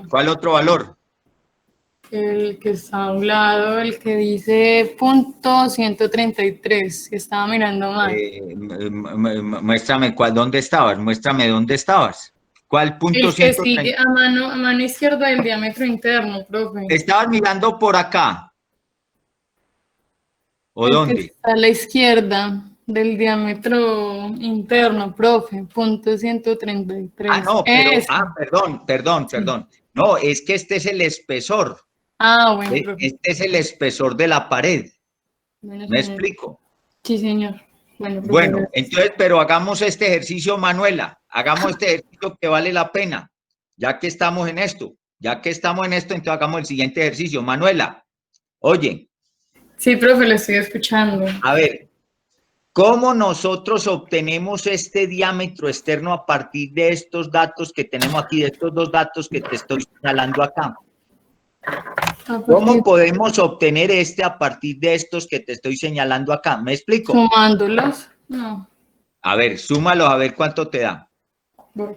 ¿Cuál otro valor? El que está a un lado, el que dice punto 133, que estaba mirando mal. Muéstrame dónde estabas, muéstrame dónde estabas. ¿Cuál punto El que 130? sigue a mano izquierda del diámetro interno, profe. ¿Estabas mirando por acá? ¿O El que dónde? está a la izquierda del diámetro interno, profe, punto 133. No, pero, Ese. perdón. No, es que este es el espesor. Ah, bueno, profe. Este es el espesor de la pared. Bueno, ¿Me señor. explico? Sí, señor. Bueno, profe, Bueno, gracias. entonces, pero hagamos este ejercicio, Manuela. Hagamos este ejercicio que vale la pena, ya que estamos en esto. Entonces hagamos el siguiente ejercicio. Manuela, oye, Sí, profe, lo estoy escuchando. a ver, ¿cómo nosotros obtenemos este diámetro externo a partir de estos datos que tenemos aquí, de estos dos datos que te estoy señalando acá? ¿Cómo podemos obtener este a partir de estos que te estoy señalando acá? ¿Me explico? Sumándolos. No. A ver, súmalos a ver cuánto te da. Voy.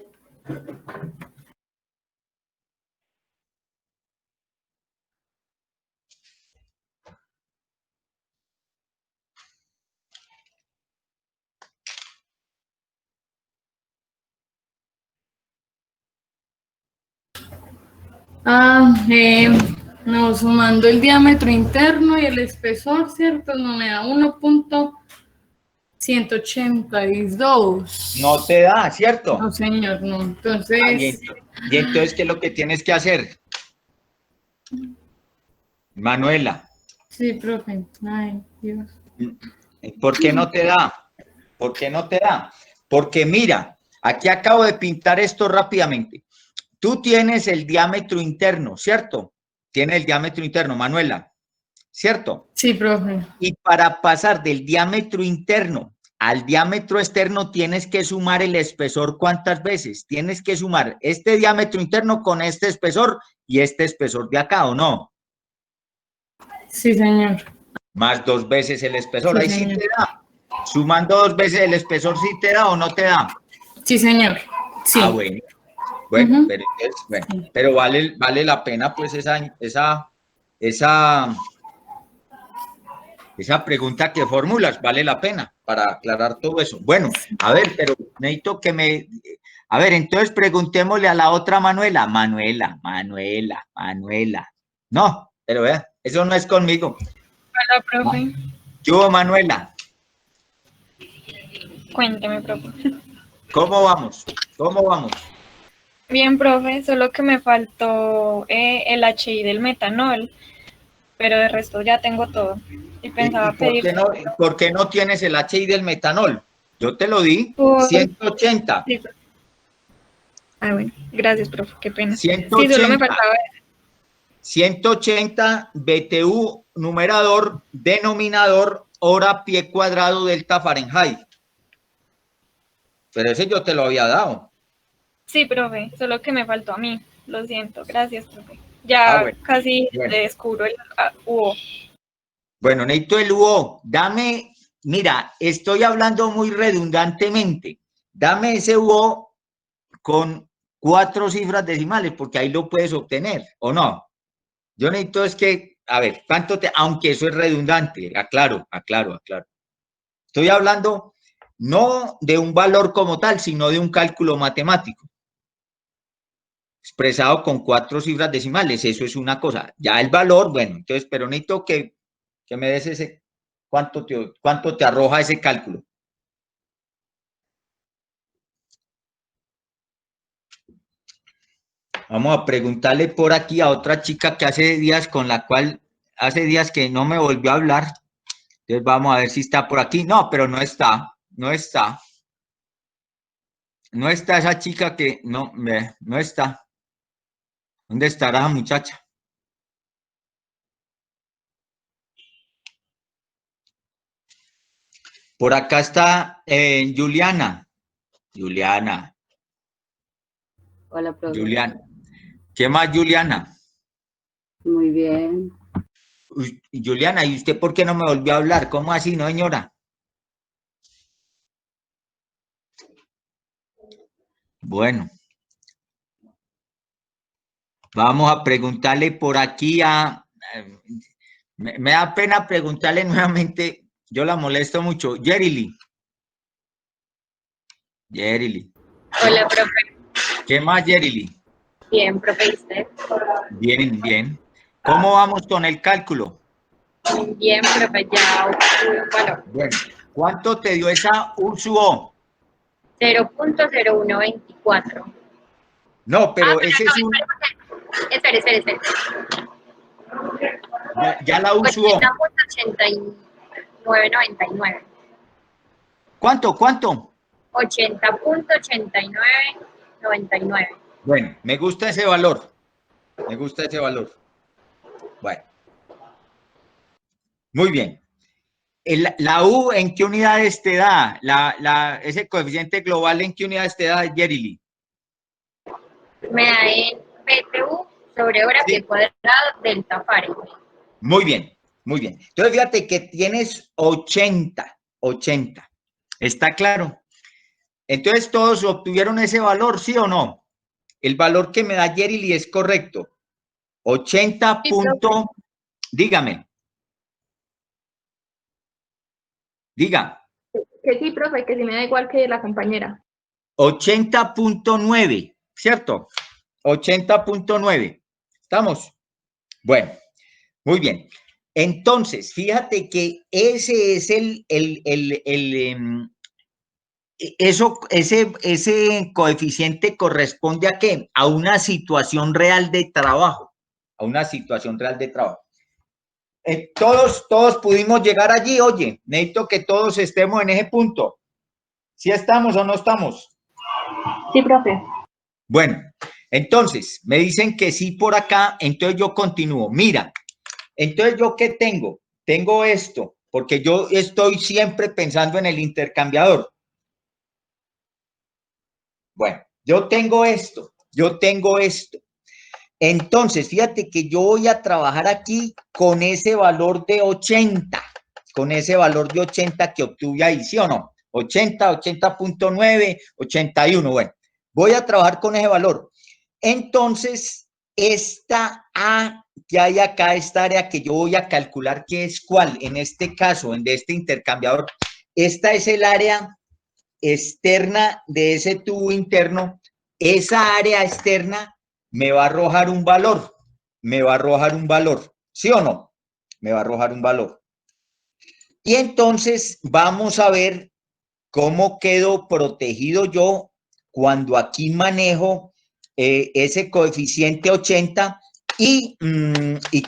No, sumando el diámetro interno y el espesor, ¿cierto? No me da 1.182. No te da, ¿cierto? No, señor, no. Y Entonces, entonces, ¿qué es lo que tienes que hacer? Manuela, sí, profe. Ay, Dios. ¿por qué no te da? ¿Por qué no te da? Porque mira, aquí acabo de pintar esto rápidamente. Tú tienes el diámetro interno, ¿cierto? Tienes el diámetro interno, Manuela, ¿cierto? Sí, profe. Y para pasar del diámetro interno al diámetro externo tienes que sumar el espesor. ¿Cuántas veces? Tienes que sumar este diámetro interno con este espesor y este espesor de acá, ¿o no? Sí, señor. Más 2 veces el espesor. Sí, Ahí sí señor. te da. Sumando 2 veces el espesor, ¿sí te da o no te da? Sí, señor. Ah, Sí. bueno. Ujú. Sí. Pero vale la pena, pues, esa pregunta que formulas, vale la pena para aclarar todo eso. Bueno, a ver, pero necesito que a ver, entonces preguntémosle a la otra Manuela. Manuela. No, pero vea, eso no es conmigo. Hola, profe. Yo, Manuela, Cuénteme, profe. ¿cómo vamos? Bien, profe, solo que me faltó el HI del metanol, pero de resto ya tengo todo. Y ¿Y pensaba pedir por qué no tienes el HI del metanol? Yo te lo di, por... 180. Sí, profe. Ah, bueno, gracias, profe, qué pena. Sí, solo me 180. faltaba 180 BTU numerador, denominador, hora pie cuadrado delta Fahrenheit. Pero ese yo te lo había dado. Sí, profe, solo que me faltó a mí. Lo siento, gracias, profe. Ya Bueno. casi Bueno. le descubro el UO. Bueno, necesito el UO. Mira, estoy hablando muy redundantemente. Dame ese UO con 4 cifras decimales, porque ahí lo puedes obtener, ¿o no? Yo necesito es que, a ver, aunque eso es redundante, aclaro. Estoy hablando no de un valor como tal, sino de un cálculo matemático, expresado con 4 cifras decimales. Eso es una cosa. Ya el valor, bueno, entonces, pero necesito que me des ese, cuánto te arroja ese cálculo. Vamos a preguntarle por aquí a otra chica que hace días que no me volvió a hablar. Entonces vamos a ver si está por aquí. No, pero no está. No está esa chica que no está. ¿Dónde estará la muchacha? Por acá está Juliana. Hola, profe. Juliana. ¿Qué más, Juliana? Muy bien. Juliana, ¿y usted por qué no me volvió a hablar? ¿Cómo así, no, señora? Bueno. Vamos a preguntarle por aquí a... Me da pena preguntarle nuevamente, yo la molesto mucho. Yerili. Yerili. Hola, profe. ¿Qué más, Yerili? Bien, profe, ¿y usted? Bien, bien. ¿Cómo vamos con el cálculo? Bien, profe, ya obtuve un valor. Bueno, ¿cuánto te dio esa USUO? 0.0124. No, pero Pero ese no, es un... espere. Ya la USUO. 80.8999. ¿Cuánto? 80.8999. Bueno, me gusta ese valor. Me gusta ese valor. Bueno. Muy bien. La U, ¿en qué unidades te da? Ese coeficiente global, ¿en qué unidades te da, Yerili? Me da en BTU sobre hora Sí. pie cuadrado delta Fahrenheit. Muy bien, muy bien. Entonces, fíjate que tienes 80. ¿Está claro? Entonces, ¿todos obtuvieron ese valor, sí o no? El valor que me da Yerili es correcto. 80 Sí, punto... Dígame. Diga. Que sí, profe, que sí me da igual que la compañera. 80.9, ¿cierto? 80.9. ¿Estamos? Bueno, muy bien. Entonces, fíjate que ese es ese coeficiente corresponde ¿a qué? A una situación real de trabajo. A una situación real de trabajo. Todos pudimos llegar allí. Oye, necesito que todos estemos en ese punto. ¿Sí estamos o no estamos? Sí, profe. Bueno, entonces, me dicen que sí por acá, entonces yo continúo. Mira, entonces yo ¿qué tengo? Tengo esto, porque yo estoy siempre pensando en el intercambiador. Bueno, yo tengo esto. Entonces, fíjate que yo voy a trabajar aquí con ese valor de 80, que obtuve ahí, ¿sí o no? 80, 80.9, 81, bueno, voy a trabajar con ese valor. Entonces, esta A que hay acá, esta área que yo voy a calcular, ¿qué es cuál? En este caso, en este intercambiador, esta es el área externa de ese tubo interno. Esa área externa me va a arrojar un valor, ¿sí o no? Me va a arrojar un valor. Y entonces vamos a ver cómo quedo protegido yo cuando aquí manejo ese coeficiente 80 y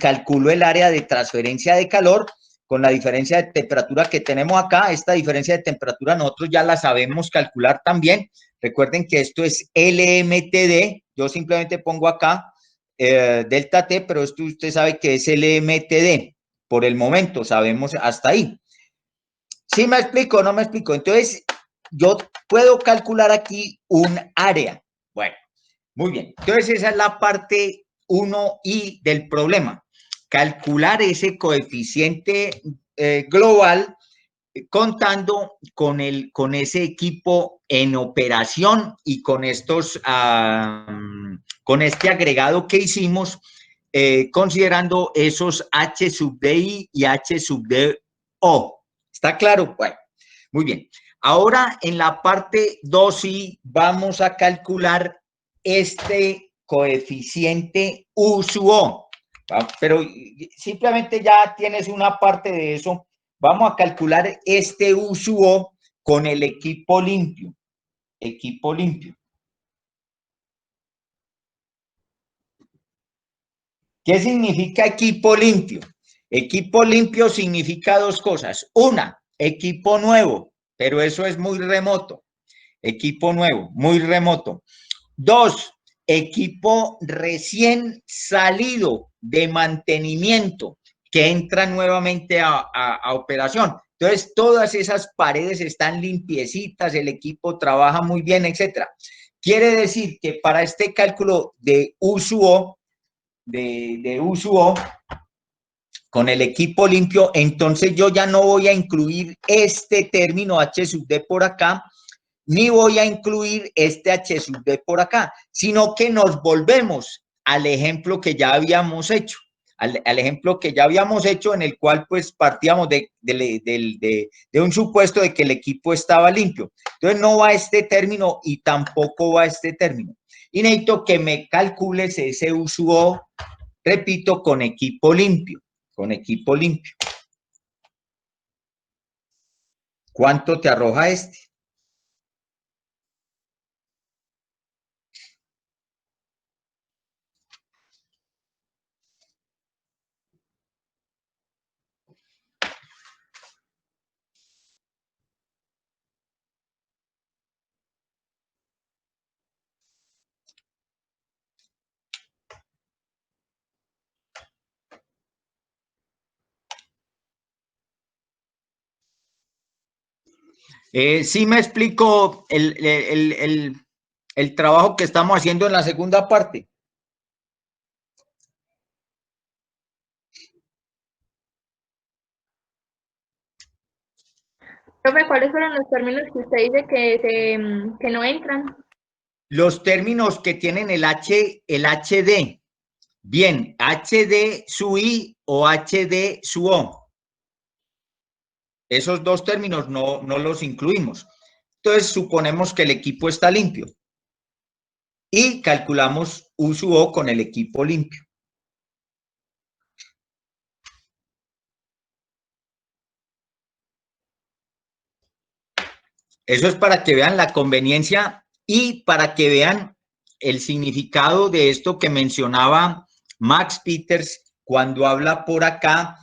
calculo el área de transferencia de calor con la diferencia de temperatura que tenemos acá. Esta diferencia de temperatura nosotros ya la sabemos calcular también. Recuerden que esto es LMTD. Yo simplemente pongo acá delta T, pero esto usted sabe que es LMTD. Por el momento sabemos hasta ahí. ¿Sí me explico o no me explico? Entonces, yo puedo calcular aquí un área. Bueno, muy bien. Entonces, esa es la parte 1I del problema. Calcular ese coeficiente global contando con ese equipo en operación y con con este agregado que hicimos, considerando esos H sub DI y H sub DO. ¿Está claro? Bueno, muy bien. Ahora en la parte 2i vamos a calcular este coeficiente U sub O. Pero simplemente ya tienes una parte de eso. Vamos a calcular este U sub O con el equipo limpio. Equipo limpio. ¿Qué significa equipo limpio? Equipo limpio significa dos cosas. Una, equipo nuevo, pero eso es muy remoto. Equipo nuevo, muy remoto. Dos, equipo recién salido de mantenimiento que entra nuevamente a operación. Entonces, todas esas paredes están limpiecitas, el equipo trabaja muy bien, etcétera. Quiere decir que para este cálculo de USUO, con el equipo limpio, entonces yo ya no voy a incluir este término H sub D por acá, ni voy a incluir este H sub D por acá, sino que nos volvemos al ejemplo que ya habíamos hecho, al ejemplo que ya habíamos hecho en el cual pues partíamos de un supuesto de que el equipo estaba limpio. Entonces no va este término y tampoco va este término. Y necesito que me calcules ese uso, repito, con equipo limpio, con equipo limpio. ¿Cuánto te arroja este? Sí me explico el trabajo que estamos haciendo en la segunda parte. Profe, ¿cuáles fueron los términos que usted dice que no entran? Los términos que tienen el HD. Bien, HD su I o HD su O. Esos dos términos no los incluimos. Entonces, suponemos que el equipo está limpio y calculamos U su O con el equipo limpio. Eso es para que vean la conveniencia y para que vean el significado de esto que mencionaba Max Peters cuando habla por acá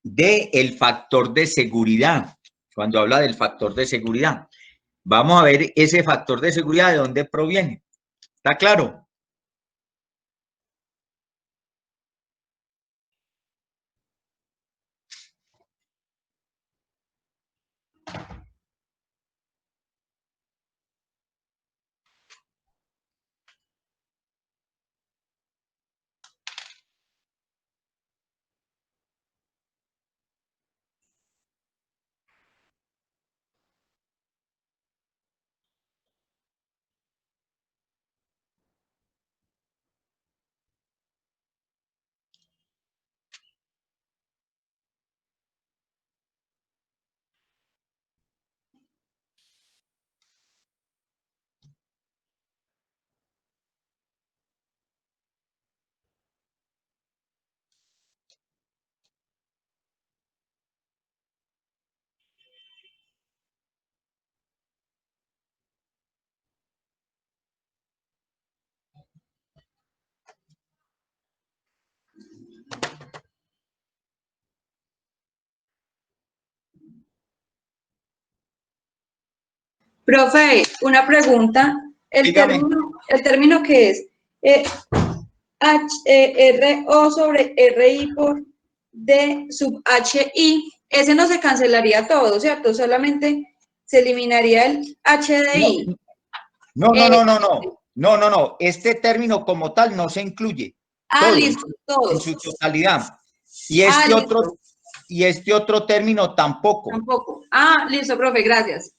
del factor de seguridad. Cuando habla del factor de seguridad. Vamos a ver ese factor de seguridad de dónde proviene. ¿Está claro? Profe, una pregunta. Dígame. El término que es RO sobre RI por D sub HI, ese no se cancelaría todo, ¿cierto? Solamente se eliminaría el HDI. No. Este término como tal no se incluye. Todo, Listo, en todos. su totalidad. Y este Listo. otro término tampoco. Tampoco. Listo, profe, gracias.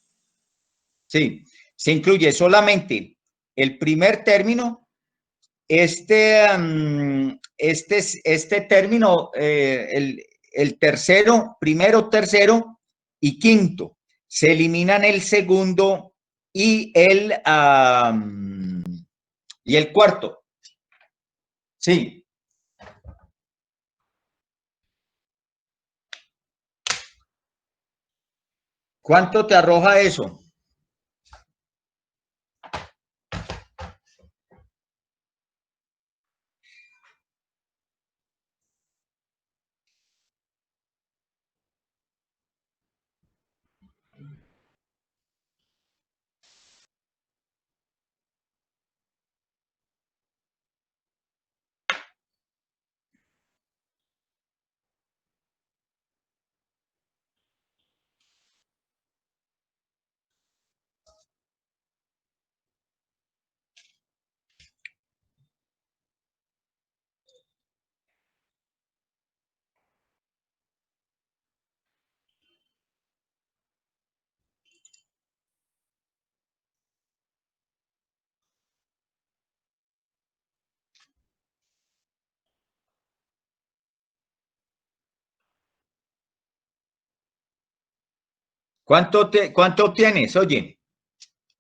Sí, se incluye solamente el primer término, este término, el tercero, primero, tercero y quinto. Se eliminan el segundo y el cuarto. Sí. ¿Cuánto te arroja eso? ¿Cuánto obtienes, oye,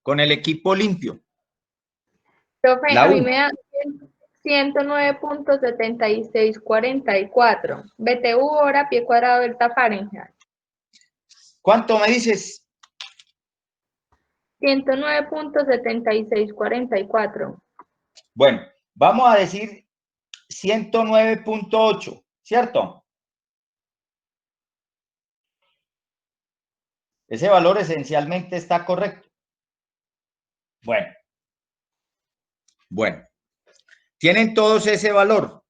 con el equipo limpio? Profe, La a mí U. me da 109.7644. BTU hora, pie cuadrado, delta Fahrenheit. ¿Cuánto me dices? 109.7644. Bueno, vamos a decir 109.8, ¿cierto? Ese valor esencialmente está correcto. Bueno. ¿Tienen todos ese valor?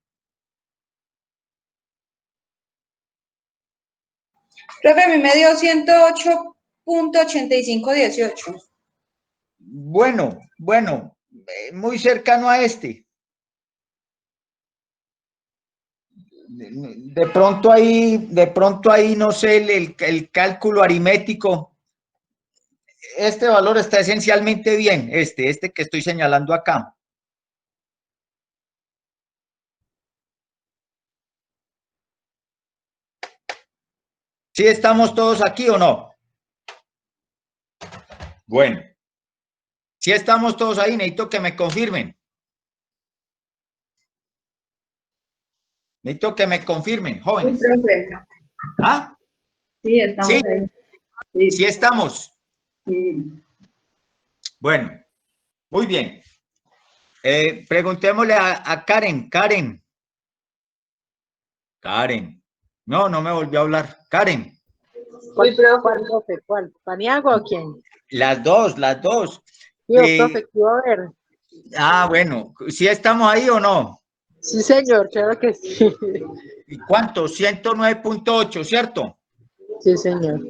Profe, a mí me dio 108.8518. Bueno, muy cercano a este. De pronto ahí, no sé, el cálculo aritmético. Este valor está esencialmente bien, este que estoy señalando acá. ¿Sí estamos todos aquí o no? Bueno. ¿Sí estamos todos ahí? Necesito que me confirmen. Necesito que me confirmen, jóvenes. Sí, profe. ¿Ah? Sí, estamos ¿Sí? ahí. ¿Sí estamos? Sí. Bueno, muy bien. Preguntémosle a Karen. Karen. No me volvió a hablar. Karen. ¿Cuál, profe? ¿Cuál? ¿Paniagua o quién? Las dos. Sí, profe, ¿qué iba a ver? Bueno, ¿sí estamos ahí o no? Sí, señor, claro que sí. ¿Y cuánto? 109.8, ¿cierto? Sí, señor.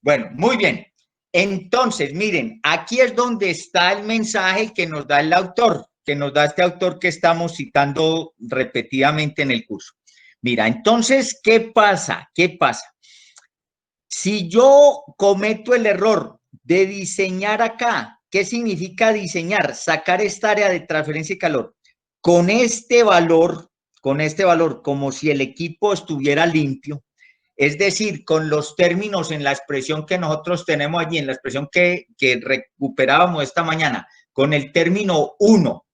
Bueno, muy bien. Entonces, miren, aquí es donde está el mensaje que nos da el autor, que nos da este autor que estamos citando repetidamente en el curso. Mira, entonces, ¿qué pasa? Si yo cometo el error de diseñar acá, ¿qué significa diseñar? Sacar esta área de transferencia de calor con este valor, como si el equipo estuviera limpio, es decir, con los términos en la expresión que nosotros tenemos allí, en la expresión que recuperábamos esta mañana, con el término 1,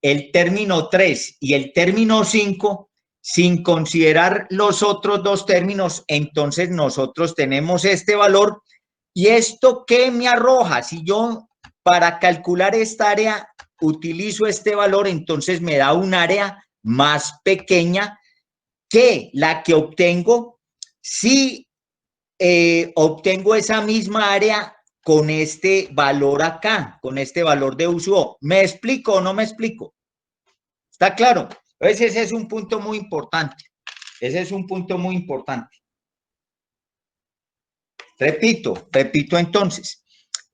el término 3 y el término 5, sin considerar los otros dos términos, entonces nosotros tenemos este valor. ¿Y esto qué me arroja? Si yo para calcular esta área utilizo este valor, entonces me da un área más pequeña que la que obtengo si obtengo esa misma área con este valor acá, con este valor de uso. ¿Me explico o no me explico? ¿Está claro? Entonces ese es un punto muy importante. Repito entonces,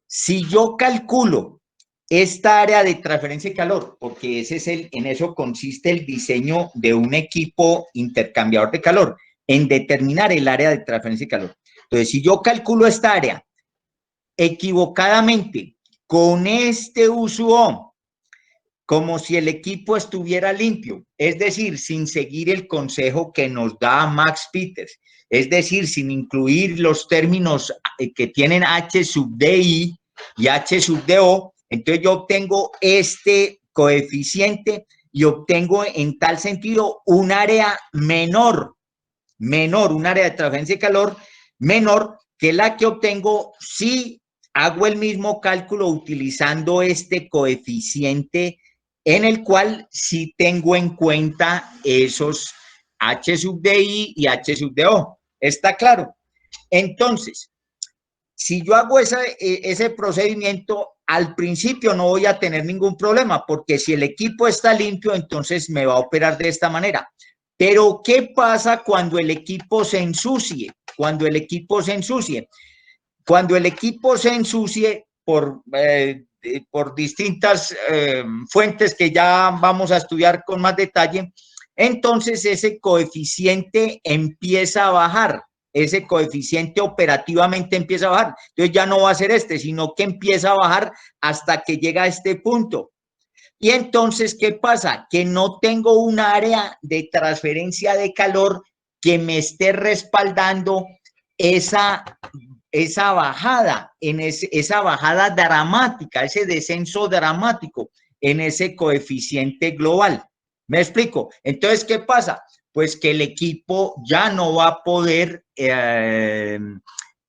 si yo calculo esta área de transferencia de calor, porque en eso consiste el diseño de un equipo intercambiador de calor, en determinar el área de transferencia de calor. Entonces, si yo calculo esta área equivocadamente con este uso, como si el equipo estuviera limpio, es decir, sin seguir el consejo que nos da Max Peters, es decir, sin incluir los términos que tienen H sub DI y H sub DO, entonces yo obtengo este coeficiente y obtengo en tal sentido un área menor, un área de transferencia de calor menor que la que obtengo si hago el mismo cálculo utilizando este coeficiente en el cual sí tengo en cuenta esos H sub DI y H sub DO. ¿Está claro? Entonces, si yo hago ese procedimiento, al principio no voy a tener ningún problema, porque si el equipo está limpio, entonces me va a operar de esta manera. Pero, ¿qué pasa cuando el equipo se ensucie? Cuando el equipo se ensucie por distintas fuentes que ya vamos a estudiar con más detalle, entonces ese coeficiente empieza a bajar. Ese coeficiente operativamente empieza a bajar. Entonces ya no va a ser sino que empieza a bajar hasta que llega a este punto. Y entonces, ¿qué pasa? Que no tengo un área de transferencia de calor que me esté respaldando esa esa bajada, esa bajada dramática, ese descenso dramático en ese coeficiente global. ¿Me explico? Entonces, ¿qué pasa? Pues que el equipo ya no va a poder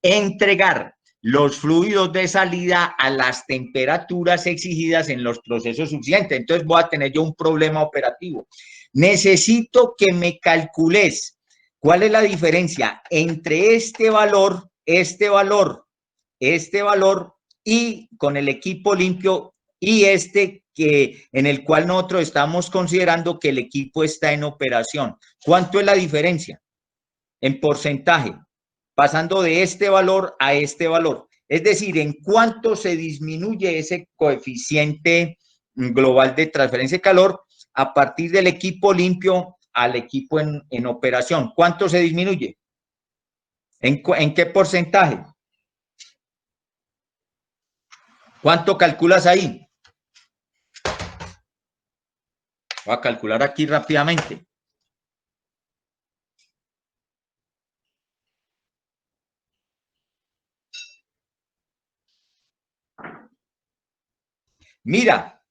entregar los fluidos de salida a las temperaturas exigidas en los procesos subsiguientes. Entonces voy a tener yo un problema operativo. Necesito que me calcules cuál es la diferencia entre este valor y con el equipo limpio y en el cual nosotros estamos considerando que el equipo está en operación. ¿Cuánto es la diferencia en porcentaje? Pasando de este valor a este valor. Es decir, en cuánto se disminuye ese coeficiente global de transferencia de calor a partir del equipo limpio al equipo en operación. ¿Cuánto se disminuye? ¿En qué porcentaje? ¿Cuánto calculas ahí? Voy a calcular aquí rápidamente. Mira,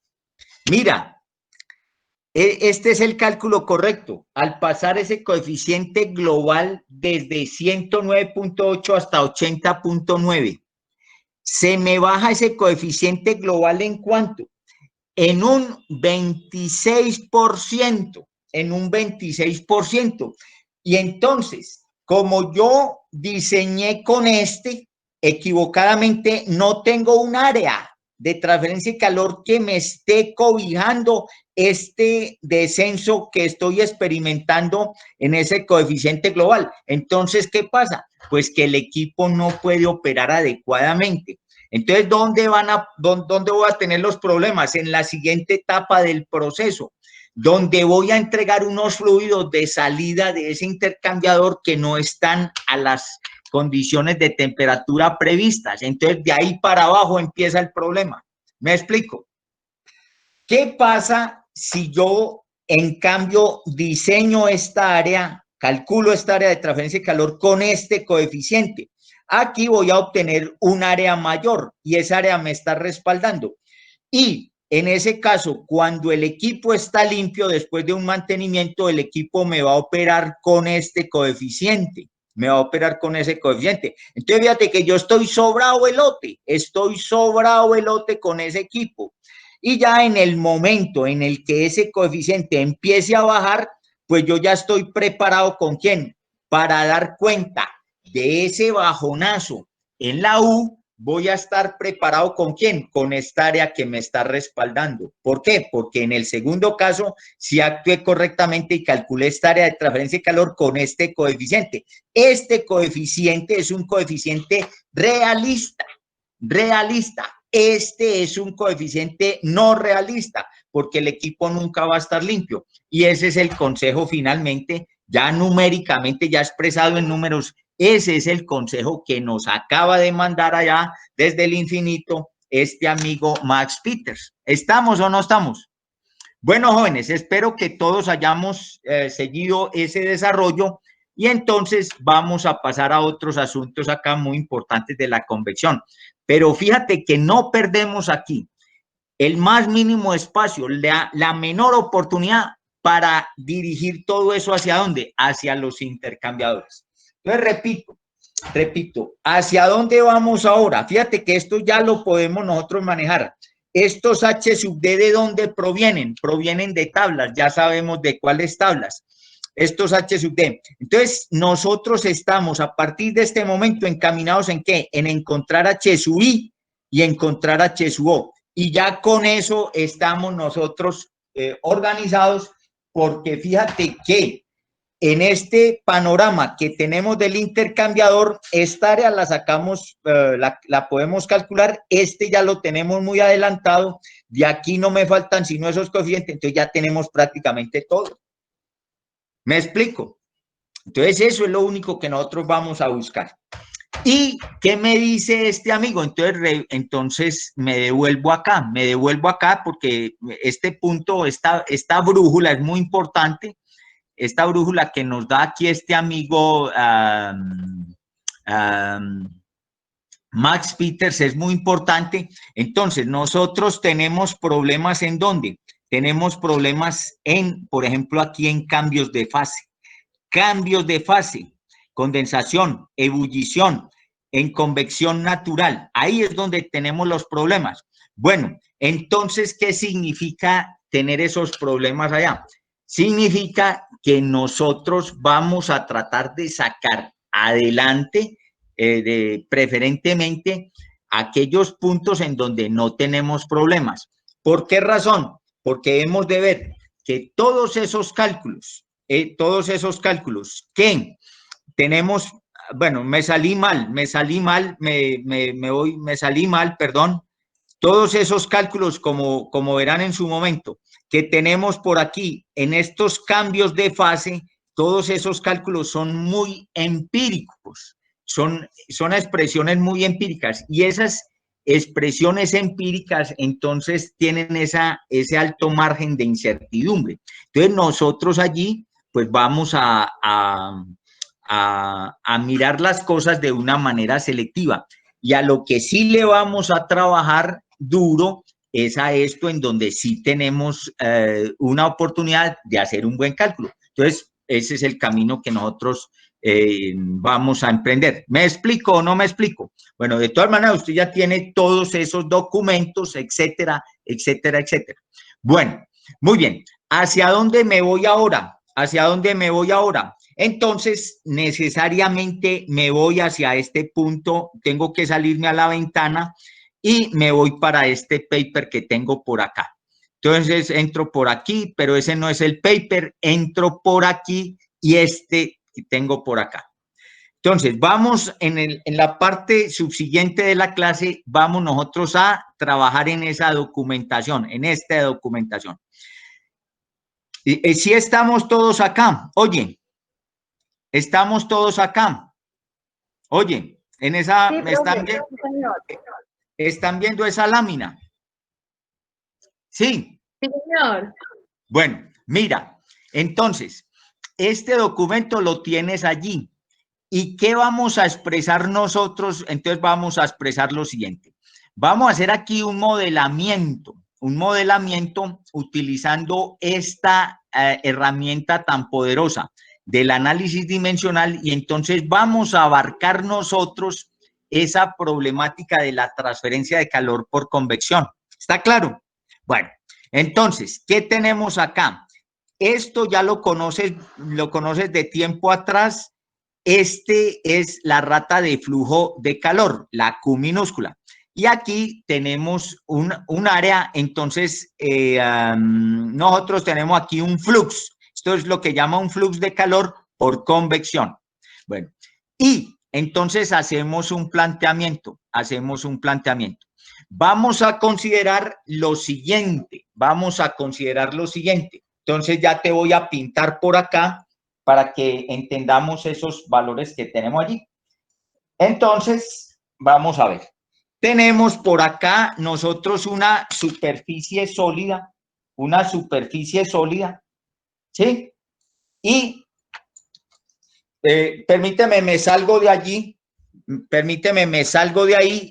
este es el cálculo correcto. Al pasar ese coeficiente global desde 109.8 hasta 80.9, se me baja ese coeficiente global ¿en cuánto? En un 26%, en un 26%. Y entonces, como yo diseñé con equivocadamente, no tengo un área de transferencia de calor que me esté cobijando este descenso que estoy experimentando en ese coeficiente global. Entonces, ¿qué pasa? Pues que el equipo no puede operar adecuadamente. Entonces, ¿dónde voy a tener los problemas? En la siguiente etapa del proceso, donde voy a entregar unos fluidos de salida de ese intercambiador que no están a las condiciones de temperatura previstas. Entonces, de ahí para abajo empieza el problema. ¿Me explico? ¿Qué pasa si yo, en cambio, diseño esta área, calculo esta área de transferencia de calor con este coeficiente? Aquí voy a obtener un área mayor y esa área me está respaldando. Y en ese caso, cuando el equipo está limpio, después de un mantenimiento, el equipo me va a operar con este coeficiente. Me va a operar con ese coeficiente. Entonces, fíjate que yo estoy sobrado elote con ese equipo. Y ya en el momento en el que ese coeficiente empiece a bajar, pues yo ya estoy preparado ¿con quién? Para dar cuenta de ese bajonazo en la U, voy a estar preparado ¿con quién? Con esta área que me está respaldando. ¿Por qué? Porque en el segundo caso, si actué correctamente y calculé esta área de transferencia de calor con este coeficiente. Este coeficiente es un coeficiente realista. Este es un coeficiente no realista, porque el equipo nunca va a estar limpio. Y ese es el consejo finalmente, ya numéricamente, ya expresado en números. Ese es el consejo que nos acaba de mandar allá desde el infinito este amigo Max Peters. ¿Estamos o no estamos? Bueno, jóvenes, espero que todos hayamos seguido ese desarrollo y entonces vamos a pasar a otros asuntos acá muy importantes de la convección. Pero fíjate que no perdemos aquí el más mínimo espacio, la menor oportunidad para dirigir todo eso ¿hacia dónde? Hacia los intercambiadores. Entonces, repito, ¿hacia dónde vamos ahora? Fíjate que esto ya lo podemos nosotros manejar. Estos H sub D, ¿de dónde provienen? Provienen de tablas, ya sabemos de cuáles tablas. Estos H sub D. Entonces, nosotros estamos a partir de este momento encaminados ¿en qué? En encontrar H sub I y encontrar H sub O. Y ya con eso estamos nosotros organizados, porque fíjate que en este panorama que tenemos del intercambiador, esta área la sacamos, la podemos calcular, ya lo tenemos muy adelantado, de aquí no me faltan sino esos coeficientes, entonces ya tenemos prácticamente todo. ¿Me explico? Entonces eso es lo único que nosotros vamos a buscar. ¿Y qué me dice este amigo? Entonces me devuelvo acá porque este punto, esta brújula es muy importante. Esta brújula que nos da aquí este amigo Max Peters es muy importante. Entonces, nosotros tenemos problemas ¿en dónde? Tenemos problemas en, por ejemplo, aquí en cambios de fase. Cambios de fase, condensación, ebullición, en convección natural. Ahí es donde tenemos los problemas. Bueno, entonces, ¿qué significa tener esos problemas allá? Significa que nosotros vamos a tratar de sacar adelante, preferentemente, aquellos puntos en donde no tenemos problemas. ¿Por qué razón? Porque hemos de ver que todos esos cálculos que tenemos, bueno, me salí mal, perdón. Todos esos cálculos, como verán en su momento, que tenemos por aquí en estos cambios de fase, todos esos cálculos son muy empíricos, son expresiones muy empíricas, y esas expresiones empíricas entonces tienen ese alto margen de incertidumbre. Entonces nosotros allí pues vamos a mirar las cosas de una manera selectiva, y a lo que sí le vamos a trabajar duro es a esto en donde sí tenemos una oportunidad de hacer un buen cálculo. Entonces, ese es el camino que nosotros vamos a emprender. ¿Me explico o no me explico? Bueno, de todas maneras, usted ya tiene todos esos documentos, etcétera, etcétera, etcétera. Bueno, muy bien. ¿Hacia dónde me voy ahora? ¿Hacia dónde me voy ahora? Entonces, necesariamente me voy hacia este punto, tengo que salirme a la ventana y me voy para este paper que tengo por acá. Entonces, entro por aquí, pero ese no es el paper, entro por aquí y este que tengo por acá. Entonces, vamos en la parte subsiguiente de la clase, vamos nosotros a trabajar en esa documentación, en esta documentación. Si estamos todos acá, oye, estamos todos acá. Oye, en esa, Sí, profe, señor. ¿Están viendo esa lámina? Sí. Sí, señor. Bueno, mira, entonces, este documento lo tienes allí. ¿Y qué vamos a expresar nosotros? Entonces vamos a expresar lo siguiente. Vamos a hacer aquí un modelamiento utilizando esta herramienta tan poderosa del análisis dimensional, y entonces vamos a abarcar nosotros esa problemática de la transferencia de calor por convección. ¿Está claro? Bueno, entonces, ¿qué tenemos acá? Esto ya lo conoces de tiempo atrás. Este es la rata de flujo de calor, la Q minúscula. Y aquí tenemos un área, entonces nosotros tenemos aquí un flux. Esto es lo que llama un flux de calor por convección. Bueno, y entonces hacemos un planteamiento. Vamos a considerar lo siguiente. Entonces ya te voy a pintar por acá para que entendamos esos valores que tenemos allí. Entonces, vamos a ver. Tenemos por acá nosotros una superficie sólida, ¿sí? Y permíteme, me salgo de allí,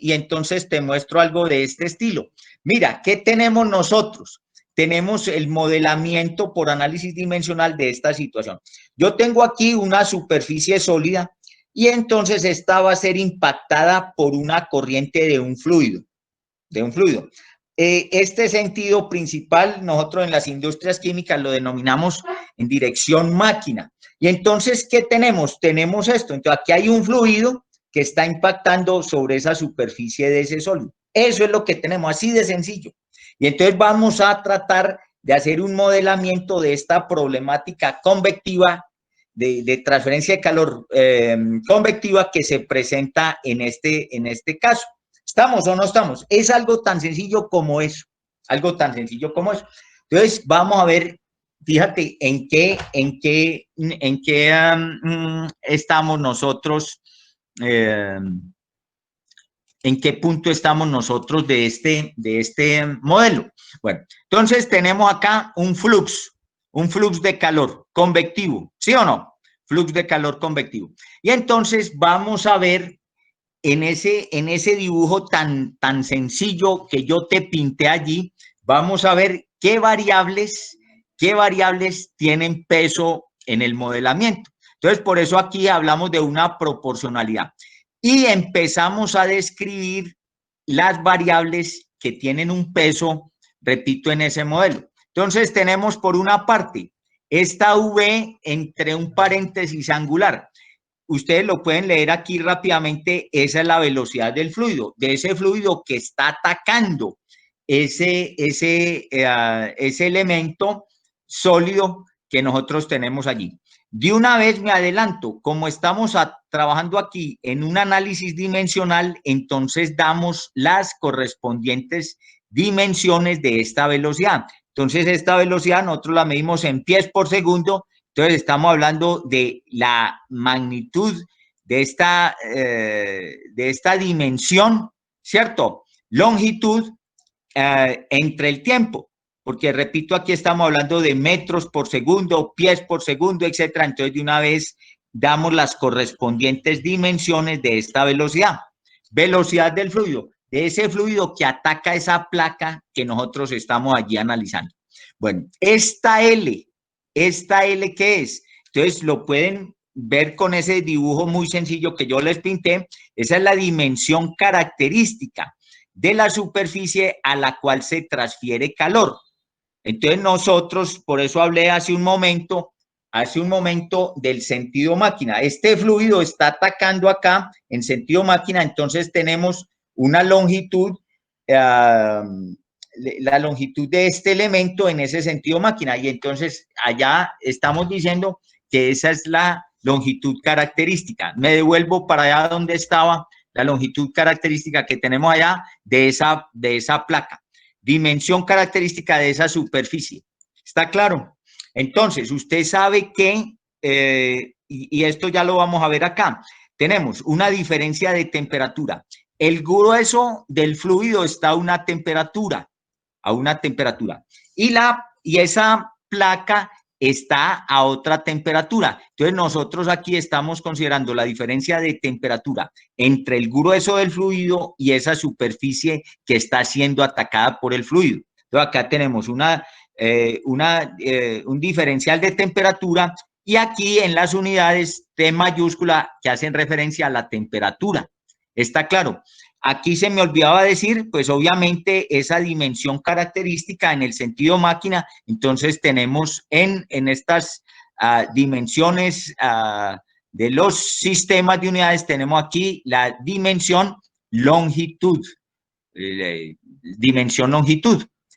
y entonces te muestro algo de este estilo. Mira, ¿qué tenemos nosotros? Tenemos el modelamiento por análisis dimensional de esta situación. Yo tengo aquí una superficie sólida y entonces esta va a ser impactada por una corriente de un fluido. Este sentido principal, nosotros en las industrias químicas lo denominamos en dirección máquina. Y entonces, ¿qué tenemos? Tenemos esto. Entonces, aquí hay un fluido que está impactando sobre esa superficie de ese sólido. Eso es lo que tenemos, así de sencillo. Y entonces vamos a tratar de hacer un modelamiento de esta problemática convectiva, de transferencia de calor convectiva que se presenta en este caso. ¿Estamos o no estamos? Es algo tan sencillo como eso. Entonces, vamos a ver, fíjate, en qué estamos nosotros, en qué punto estamos nosotros de este modelo. Bueno, entonces tenemos acá un flux de calor convectivo, ¿sí o no? Flux de calor convectivo. Y entonces vamos a ver en ese dibujo tan sencillo que yo te pinté allí, vamos a ver qué variables tienen peso en el modelamiento. Entonces, por eso aquí hablamos de una proporcionalidad. Y empezamos a describir las variables que tienen un peso, repito, en ese modelo. Entonces, tenemos por una parte esta V entre un paréntesis angular. Ustedes lo pueden leer aquí rápidamente, esa es la velocidad del fluido, de ese fluido que está atacando ese elemento sólido que nosotros tenemos allí. De una vez me adelanto, como estamos trabajando aquí en un análisis dimensional, entonces damos las correspondientes dimensiones de esta velocidad. Entonces, esta velocidad nosotros la medimos en pies por segundo. Entonces, estamos hablando de la magnitud de esta dimensión, ¿cierto? Longitud entre el tiempo, porque repito, aquí estamos hablando de metros por segundo, pies por segundo, etcétera. Entonces, de una vez damos las correspondientes dimensiones de esta velocidad. Velocidad del fluido, de ese fluido que ataca esa placa que nosotros estamos allí analizando. Bueno, esta L, ¿qué es? Entonces, lo pueden ver con ese dibujo muy sencillo que yo les pinté. Esa es la dimensión característica de la superficie a la cual se transfiere calor. Entonces, nosotros, por eso hablé hace un momento del sentido máquina. Este fluido está atacando acá en sentido máquina, entonces tenemos una longitud, la longitud de este elemento en ese sentido máquina, y entonces allá estamos diciendo que esa es la longitud característica. Me devuelvo para allá donde estaba la longitud característica que tenemos allá de esa placa. Dimensión característica de esa superficie. ¿Está claro? Entonces, usted sabe que, y esto ya lo vamos a ver acá, tenemos una diferencia de temperatura. El grueso del fluido está a una temperatura, y esa placa está a otra temperatura. Entonces, nosotros aquí estamos considerando la diferencia de temperatura entre el grueso del fluido y esa superficie que está siendo atacada por el fluido. Entonces, acá tenemos un diferencial de temperatura, y aquí en las unidades T mayúscula que hacen referencia a la temperatura. ¿Está claro? Aquí se me olvidaba decir, pues obviamente esa dimensión característica en el sentido máquina, entonces tenemos en estas dimensiones de los sistemas de unidades, tenemos aquí la dimensión longitud,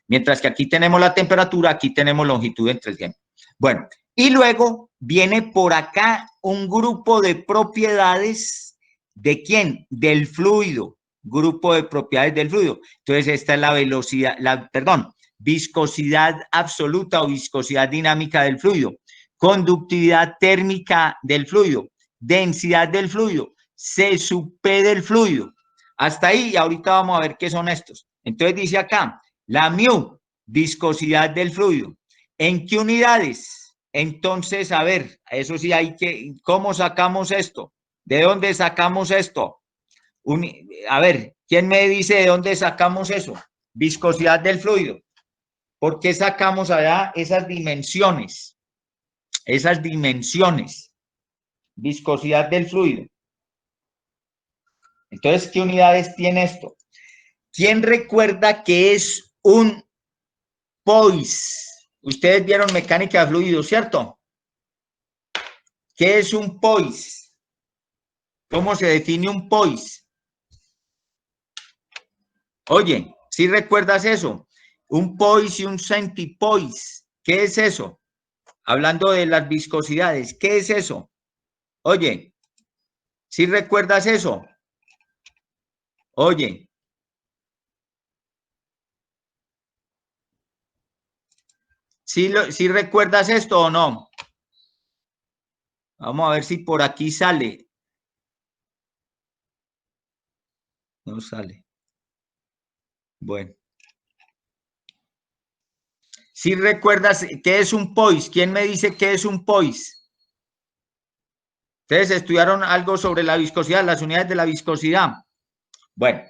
mientras que aquí tenemos la temperatura, aquí tenemos longitud entre el tiempo. Bueno, y luego viene por acá un grupo de propiedades, ¿de quién? Del fluido. Grupo de propiedades del fluido. Entonces, esta es la velocidad, viscosidad absoluta o viscosidad dinámica del fluido, conductividad térmica del fluido, densidad del fluido, C sub P del fluido. Hasta ahí, y ahorita vamos a ver qué son estos. Entonces, dice acá, la mu, viscosidad del fluido. ¿En qué unidades? Entonces, a ver, eso sí hay que, ¿cómo sacamos esto? ¿De dónde sacamos esto? A ver, ¿quién me dice de dónde sacamos eso? Viscosidad del fluido. ¿Por qué sacamos allá esas dimensiones? Viscosidad del fluido. Entonces, ¿qué unidades tiene esto? ¿Quién recuerda que es un POIS? Ustedes vieron mecánica de fluidos, ¿cierto? ¿Qué es un POIS? ¿Cómo se define un POIS? Oye, ¿sí recuerdas eso? Un POIS y un centipoise. ¿Qué es eso? Hablando de las viscosidades, ¿qué es eso? Oye, ¿sí recuerdas eso? Oye. ¿Sí recuerdas esto o no? Vamos a ver si por aquí sale. No sale. Bueno. ¿Sí recuerdas qué es un POIS? ¿Quién me dice qué es un POIS? Ustedes estudiaron algo sobre la viscosidad, las unidades de la viscosidad. Bueno.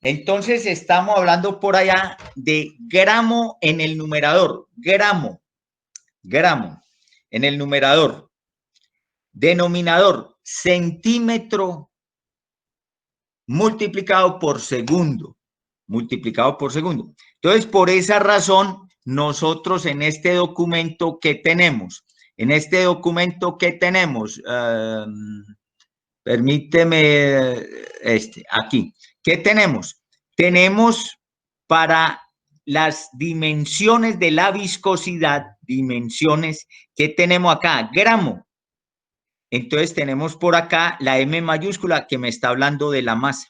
Entonces estamos hablando por allá de gramo en el numerador. Gramo en el numerador. Denominador, centímetro multiplicado por segundo. Entonces, por esa razón, nosotros en este documento que tenemos, permíteme aquí, ¿qué tenemos? Tenemos para las dimensiones de la viscosidad, dimensiones que tenemos acá, gramo. Entonces tenemos por acá la M mayúscula que me está hablando de la masa.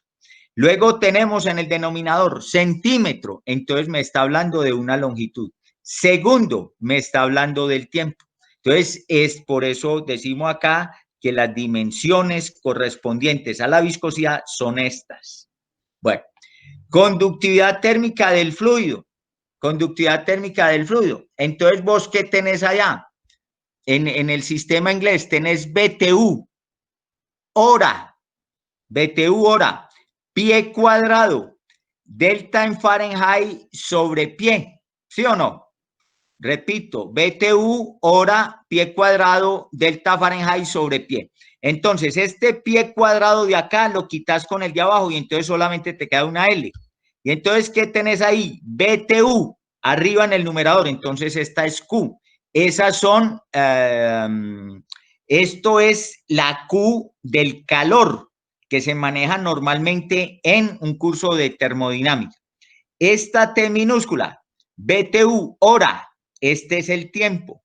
Luego tenemos en el denominador centímetro, entonces me está hablando de una longitud. Segundo, me está hablando del tiempo. Entonces es por eso decimos acá que las dimensiones correspondientes a la viscosidad son estas. Bueno, conductividad térmica del fluido. Entonces, ¿vos qué tenés allá? En el sistema inglés tenés BTU, hora, pie cuadrado, delta en Fahrenheit sobre pie, ¿sí o no? Repito, BTU, hora, pie cuadrado, delta Fahrenheit sobre pie. Entonces, este pie cuadrado de acá lo quitas con el de abajo y entonces solamente te queda una L. Y entonces, ¿qué tenés ahí? BTU, arriba en el numerador. Entonces, esta es Q. Esas son, esto es la Q del calor que se maneja normalmente en un curso de termodinámica. Esta T minúscula, BTU, hora, este es el tiempo.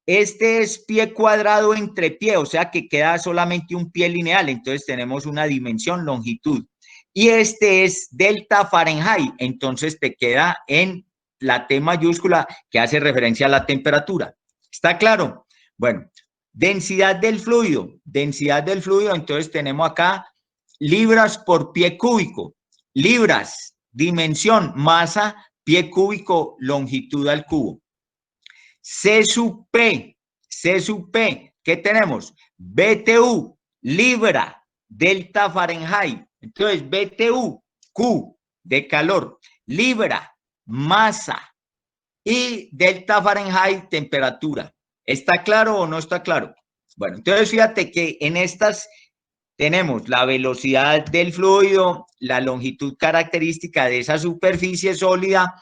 Este es pie cuadrado entre pie, o sea que queda solamente un pie lineal, entonces tenemos una dimensión, longitud. Y este es delta Fahrenheit, entonces te queda en la T mayúscula que hace referencia a la temperatura. ¿Está claro? Bueno, densidad del fluido, entonces tenemos acá libras por pie cúbico, libras, dimensión, masa, pie cúbico, longitud al cubo. C sub P, ¿qué tenemos? BTU, libra, delta Fahrenheit. Entonces, BTU, Q, de calor, libra, masa, y delta Fahrenheit, temperatura. ¿Está claro o no está claro? Bueno, entonces fíjate que en estas tenemos la velocidad del fluido, la longitud característica de esa superficie sólida,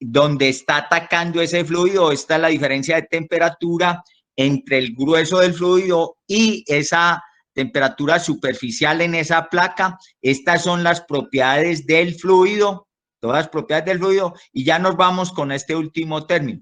donde está atacando ese fluido. Esta es la diferencia de temperatura entre el grueso del fluido y esa temperatura superficial en esa placa. Estas son las propiedades del fluido, todas las propiedades del fluido, y ya nos vamos con este último término.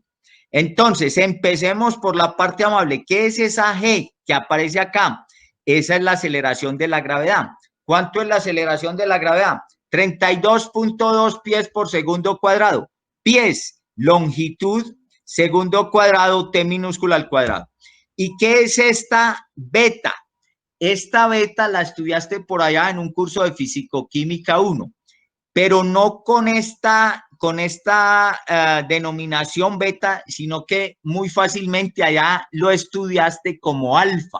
Entonces, empecemos por la parte amable. ¿Qué es esa G que aparece acá? Esa es la aceleración de la gravedad. ¿Cuánto es la aceleración de la gravedad? 32.2 pies por segundo cuadrado. Pies, longitud, segundo cuadrado, T minúscula al cuadrado. ¿Y qué es esta beta? Esta beta la estudiaste por allá en un curso de Físico-Química 1, pero no con esta denominación beta, sino que muy fácilmente allá lo estudiaste como alfa.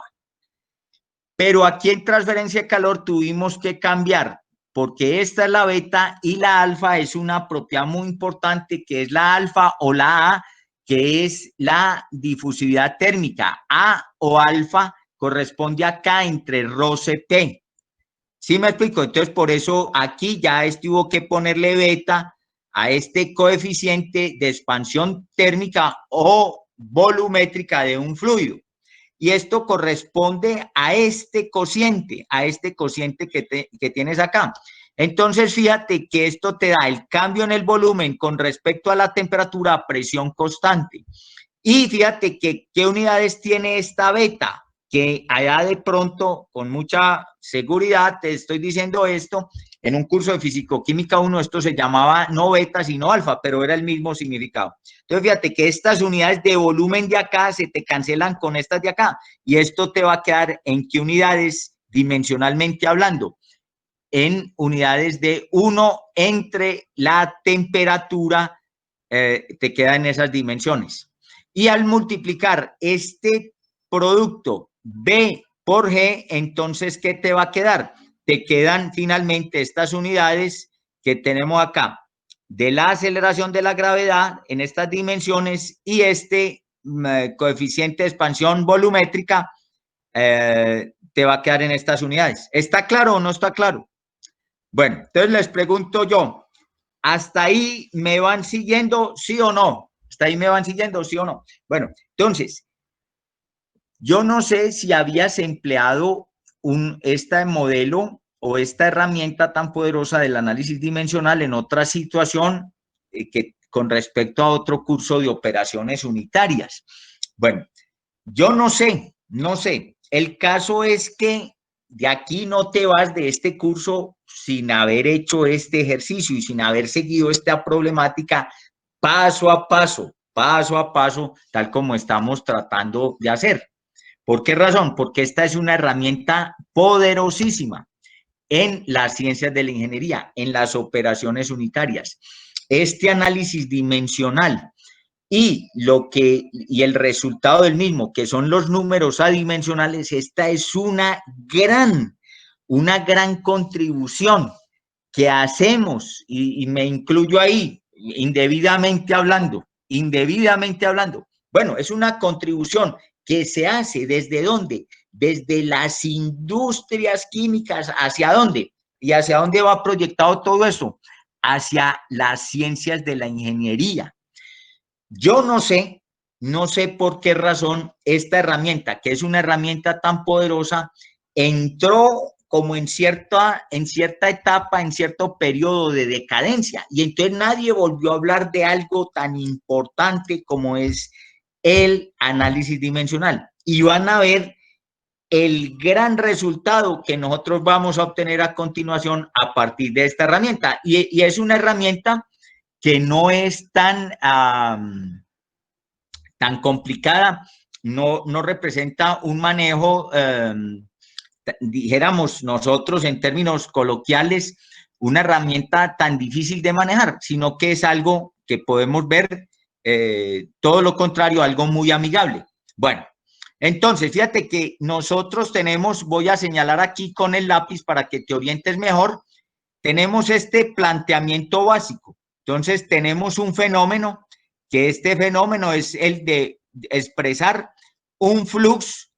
Pero aquí en transferencia de calor tuvimos que cambiar, porque esta es la beta y la alfa es una propiedad muy importante, que es la alfa o la A, que es la difusividad térmica. A o alfa corresponde acá entre roce P. ¿Sí me explico? Entonces, por eso aquí ya tuvo que ponerle beta a este coeficiente de expansión térmica o volumétrica de un fluido. Y esto corresponde a este cociente que tienes acá. Entonces, fíjate que esto te da el cambio en el volumen con respecto a la temperatura a presión constante. Y fíjate que qué unidades tiene esta beta, que allá de pronto, con mucha seguridad, te estoy diciendo esto, en un curso de Físico-Química 1, esto se llamaba no beta, sino alfa, pero era el mismo significado. Entonces, fíjate que estas unidades de volumen de acá se te cancelan con estas de acá, y esto te va a quedar en qué unidades dimensionalmente hablando, en unidades de 1 entre la temperatura, te queda en esas dimensiones. Y al multiplicar este producto B por G, entonces, ¿qué te va a quedar? Te quedan finalmente estas unidades que tenemos acá, de la aceleración de la gravedad en estas dimensiones y este coeficiente de expansión volumétrica te va a quedar en estas unidades. ¿Está claro o no está claro? Bueno, entonces les pregunto yo, ¿hasta ahí me van siguiendo, sí o no? ¿Hasta ahí me van siguiendo, sí o no? Bueno, entonces, yo no sé si habías empleado este modelo o esta herramienta tan poderosa del análisis dimensional en otra situación que con respecto a otro curso de operaciones unitarias. Bueno, yo no sé. El caso es que de aquí no te vas de este curso sin haber hecho este ejercicio y sin haber seguido esta problemática paso a paso, tal como estamos tratando de hacer. ¿Por qué razón? Porque esta es una herramienta poderosísima en las ciencias de la ingeniería, en las operaciones unitarias. Este análisis dimensional y el resultado del mismo, que son los números adimensionales, esta es una gran contribución que hacemos, y me incluyo ahí, indebidamente hablando. Bueno, es una contribución que se hace ¿desde dónde? Desde las industrias químicas. ¿Hacia dónde? ¿Y hacia dónde va proyectado todo eso? Hacia las ciencias de la ingeniería. Yo no sé por qué razón esta herramienta, que es una herramienta tan poderosa, entró como en cierta etapa, en cierto periodo de decadencia, y entonces nadie volvió a hablar de algo tan importante como es el análisis dimensional. Y van a ver el gran resultado que nosotros vamos a obtener a continuación a partir de esta herramienta. Y es una herramienta que no es tan complicada, no representa un manejo, dijéramos nosotros en términos coloquiales, una herramienta tan difícil de manejar, sino que es algo que podemos ver, todo lo contrario, algo muy amigable. Bueno, entonces, fíjate que nosotros tenemos, voy a señalar aquí con el lápiz para que te orientes mejor, tenemos este planteamiento básico. Entonces, tenemos un fenómeno, que este fenómeno es el de expresar un flux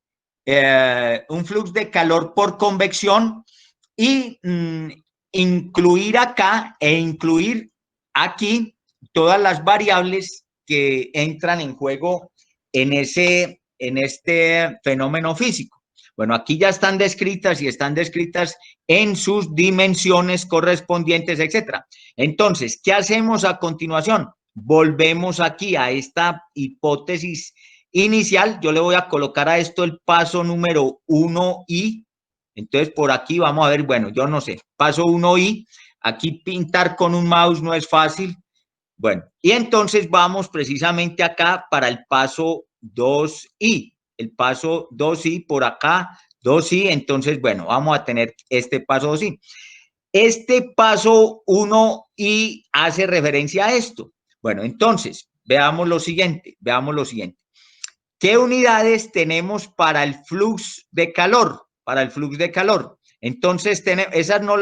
de calor por convección y incluir acá e incluir aquí todas las variables que entran en juego en este fenómeno físico. Bueno, aquí ya están descritas y están descritas en sus dimensiones correspondientes, etcétera. Entonces, ¿qué hacemos a continuación? Volvemos aquí a esta hipótesis inicial. Yo le voy a colocar a esto el paso número 1i. Entonces, por aquí vamos a ver, bueno, yo no sé, paso 1i. Aquí pintar con un mouse no es fácil. Bueno, y entonces vamos precisamente acá para el paso 2i. El paso 2i por acá, 2i. Entonces, bueno, vamos a tener este paso 2i. Este paso 1i hace referencia a esto. Bueno, entonces, veamos lo siguiente. ¿Qué unidades tenemos para el flux de calor? Entonces, esas no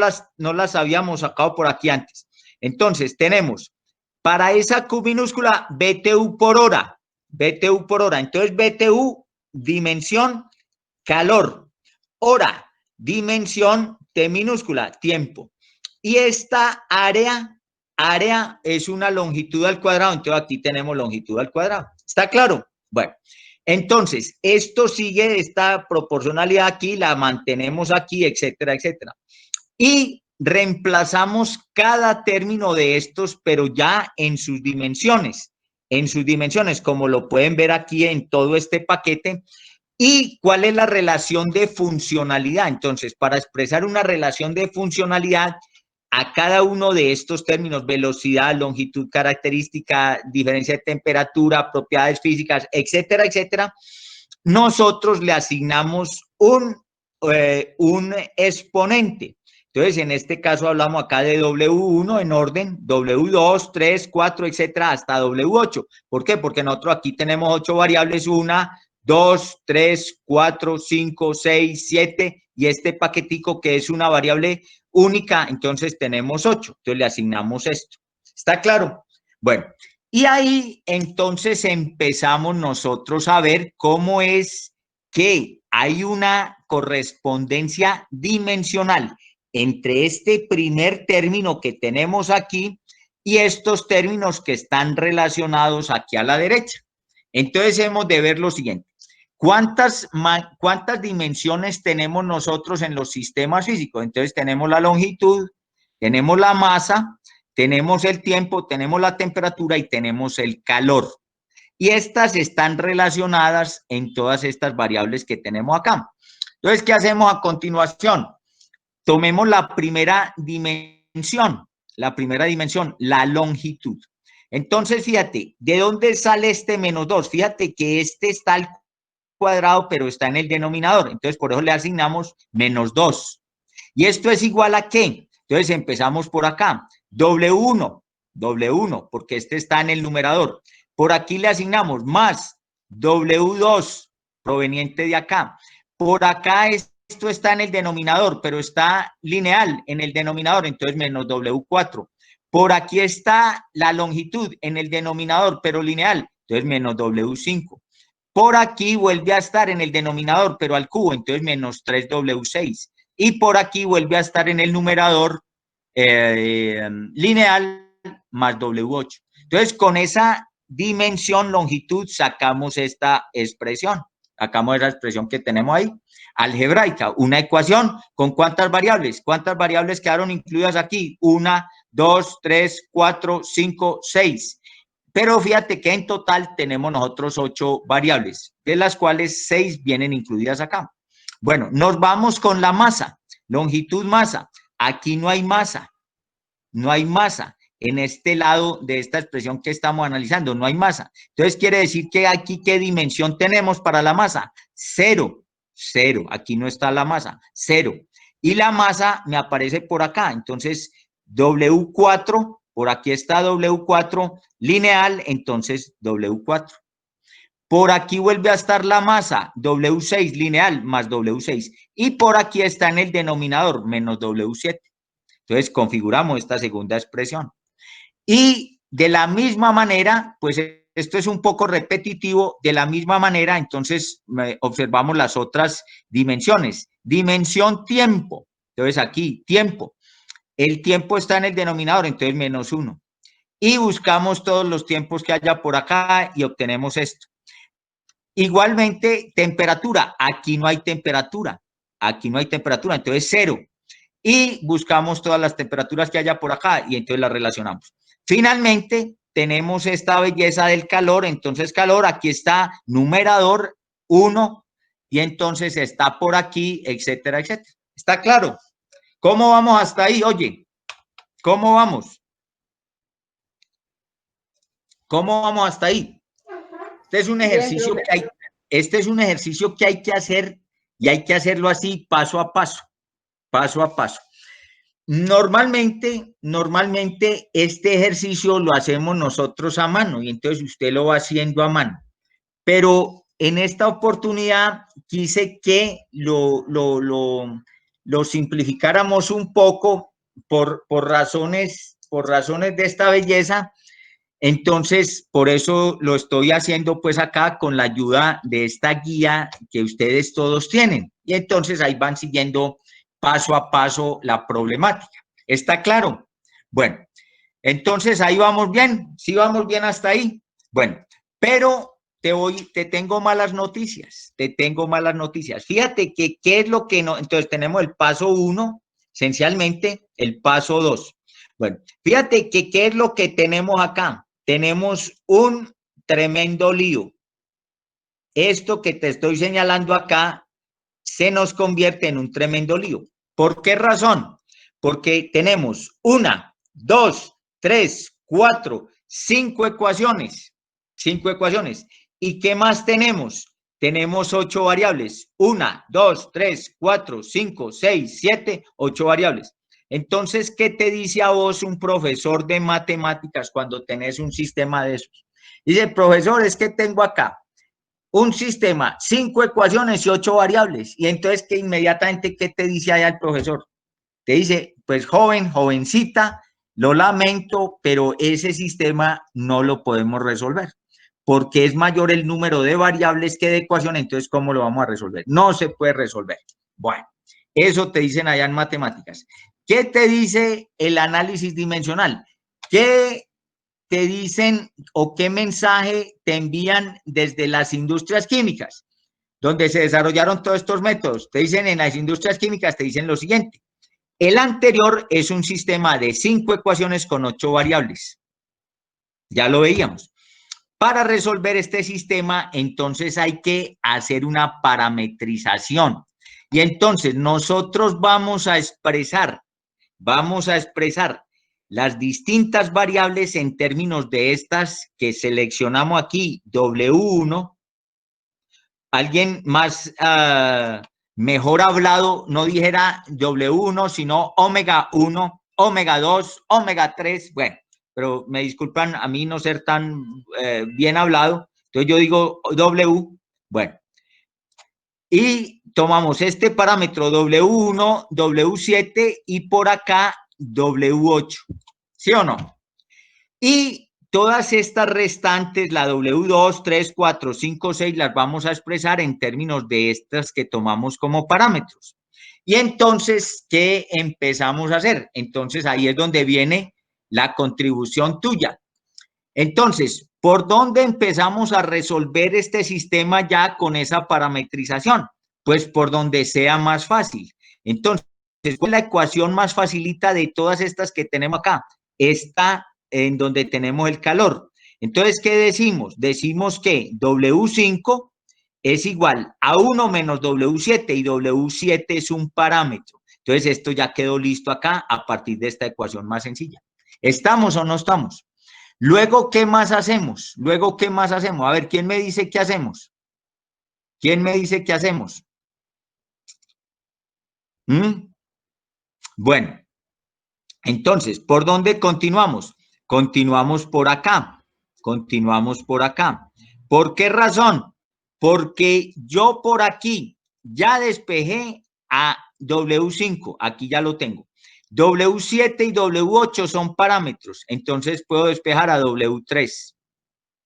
las habíamos sacado por aquí antes. Entonces, tenemos para esa Q minúscula BTU por hora. Entonces, BTU, dimensión, calor. Hora, dimensión, T minúscula, tiempo. Y esta área es una longitud al cuadrado. Entonces, aquí tenemos longitud al cuadrado. ¿Está claro? Bueno, entonces, esto sigue, esta proporcionalidad aquí, la mantenemos aquí, etcétera, etcétera. Y reemplazamos cada término de estos, pero ya en sus dimensiones, como lo pueden ver aquí en todo este paquete. ¿Y cuál es la relación de funcionalidad? Entonces, para expresar una relación de funcionalidad a cada uno de estos términos, velocidad, longitud, característica, diferencia de temperatura, propiedades físicas, etcétera, etcétera, nosotros le asignamos un exponente. Entonces, en este caso hablamos acá de W1 en orden, W2, 3, 4, etcétera, hasta W8. ¿Por qué? Porque nosotros aquí tenemos 8 variables, 1, 2, 3, 4, 5, 6, 7 y este paquetico que es una variable única, entonces tenemos 8. Entonces le asignamos esto. ¿Está claro? Bueno, y ahí entonces empezamos nosotros a ver cómo es que hay una correspondencia dimensional entre este primer término que tenemos aquí y estos términos que están relacionados aquí a la derecha. Entonces hemos de ver lo siguiente. ¿Cuántas dimensiones tenemos nosotros en los sistemas físicos? Entonces tenemos la longitud, tenemos la masa, tenemos el tiempo, tenemos la temperatura y tenemos el calor. Y estas están relacionadas en todas estas variables que tenemos acá. Entonces, ¿qué hacemos a continuación? Tomemos la primera dimensión, la longitud. Entonces, fíjate, ¿de dónde sale este menos 2? Fíjate que este está al cuadrado, pero está en el denominador. Entonces, por eso le asignamos menos 2. ¿Y esto es igual a qué? Entonces, empezamos por acá. W1, porque este está en el numerador. Por aquí le asignamos más W2, proveniente de acá. Por acá esto está en el denominador, pero está lineal en el denominador, entonces menos W4. Por aquí está la longitud en el denominador, pero lineal, entonces menos W5. Por aquí vuelve a estar en el denominador, pero al cubo, entonces menos 3W6. Y por aquí vuelve a estar en el numerador lineal más W8. Entonces, con esa dimensión, longitud, sacamos esta expresión. Sacamos esa expresión que tenemos ahí, algebraica. Una ecuación con ¿cuántas variables? ¿Cuántas variables quedaron incluidas aquí? 1, 2, 3, 4, 5, 6. Pero fíjate que en total tenemos nosotros 8 variables, de las cuales 6 vienen incluidas acá. Bueno, nos vamos con la masa, longitud, masa. Aquí no hay masa, no hay masa. En este lado de esta expresión que estamos analizando, no hay masa. Entonces, quiere decir que aquí, ¿qué dimensión tenemos para la masa? 0, 0. Aquí no está la masa, 0. Y la masa me aparece por acá. Entonces, W4, por aquí está W4 lineal, entonces W4. Por aquí vuelve a estar la masa, W6 lineal más W6. Y por aquí está en el denominador, menos W7. Entonces, configuramos esta segunda expresión. Y de la misma manera, pues esto es un poco repetitivo, de la misma manera, entonces observamos las otras dimensiones. Dimensión tiempo. Entonces aquí, tiempo. El tiempo está en el denominador, entonces menos 1. Y buscamos todos los tiempos que haya por acá y obtenemos esto. Igualmente, temperatura. Aquí no hay temperatura. Aquí no hay temperatura, entonces 0. Y buscamos todas las temperaturas que haya por acá y entonces las relacionamos. Finalmente, tenemos esta belleza del calor. Entonces, calor, aquí está numerador 1 y entonces está por aquí, etcétera, etcétera. ¿Está claro? ¿Cómo vamos hasta ahí? Oye, ¿cómo vamos? ¿Cómo vamos hasta ahí? Este es un ejercicio que hay que hacer y hay que hacerlo así paso a paso, paso a paso. Normalmente este ejercicio lo hacemos nosotros a mano y entonces usted lo va haciendo a mano. Pero en esta oportunidad quise que lo simplificáramos un poco por razones de esta belleza. Entonces, por eso lo estoy haciendo pues acá con la ayuda de esta guía que ustedes todos tienen. Y entonces ahí van siguiendo paso a paso la problemática. ¿Está claro? Bueno, entonces ahí vamos bien. ¿Sí vamos bien hasta ahí? Bueno, pero te tengo malas noticias. Te tengo malas noticias. Fíjate que qué es lo que no. Entonces tenemos el paso 1, esencialmente el paso 2. Bueno, fíjate que qué es lo que tenemos acá. Tenemos un tremendo lío. Esto que te estoy señalando acá se nos convierte en un tremendo lío. ¿Por qué razón? Porque tenemos 1, 2, 3, 4, 5 ecuaciones. 5 ecuaciones. ¿Y qué más tenemos? Tenemos 8 variables. 1, 2, 3, 4, 5, 6, 7, 8 variables. Entonces, ¿qué te dice a vos un profesor de matemáticas cuando tenés un sistema de esos? Dice, profesor, es que tengo acá un sistema, 5 ecuaciones y 8 variables. Y entonces, que inmediatamente, ¿qué te dice allá el profesor? Te dice, pues joven, jovencita, lo lamento, pero ese sistema no lo podemos resolver, porque es mayor el número de variables que de ecuaciones. Entonces, ¿cómo lo vamos a resolver? No se puede resolver. Bueno, eso te dicen allá en matemáticas. ¿Qué te dice el análisis dimensional? ¿Qué te dicen o qué mensaje te envían desde las industrias químicas, donde se desarrollaron todos estos métodos? Te dicen en las industrias químicas, te dicen lo siguiente: el anterior es un sistema de 5 ecuaciones con 8 variables. Ya lo veíamos. Para resolver este sistema, entonces hay que hacer una parametrización. Y entonces nosotros vamos a expresar las distintas variables en términos de estas que seleccionamos aquí, W1. Alguien más mejor hablado no dijera W1, sino omega 1, omega 2, omega 3. Bueno, pero me disculpan a mí no ser tan bien hablado. Entonces yo digo W. Bueno, y tomamos este parámetro W1, W7 y por acá W8. ¿Sí o no? Y todas estas restantes, la W2, 3, 4, 5, 6, las vamos a expresar en términos de estas que tomamos como parámetros. Y entonces, ¿qué empezamos a hacer? Entonces, ahí es donde viene la contribución tuya. Entonces, ¿por dónde empezamos a resolver este sistema ya con esa parametrización? Pues por donde sea más fácil. Entonces, ¿cuál es la ecuación más facilita de todas estas que tenemos acá? Esta en donde tenemos el calor. Entonces, ¿qué decimos? Decimos que W5 es igual a 1 menos W7 y W7 es un parámetro. Entonces, esto ya quedó listo acá a partir de esta ecuación más sencilla. ¿Estamos o no estamos? Luego, ¿qué más hacemos? A ver, ¿quién me dice qué hacemos? ¿Quién me dice qué hacemos? Bueno, entonces, ¿por dónde continuamos? Continuamos por acá. ¿Por qué razón? Porque yo por aquí ya despejé a W5, aquí ya lo tengo. W7 y W8 son parámetros, entonces puedo despejar a W3.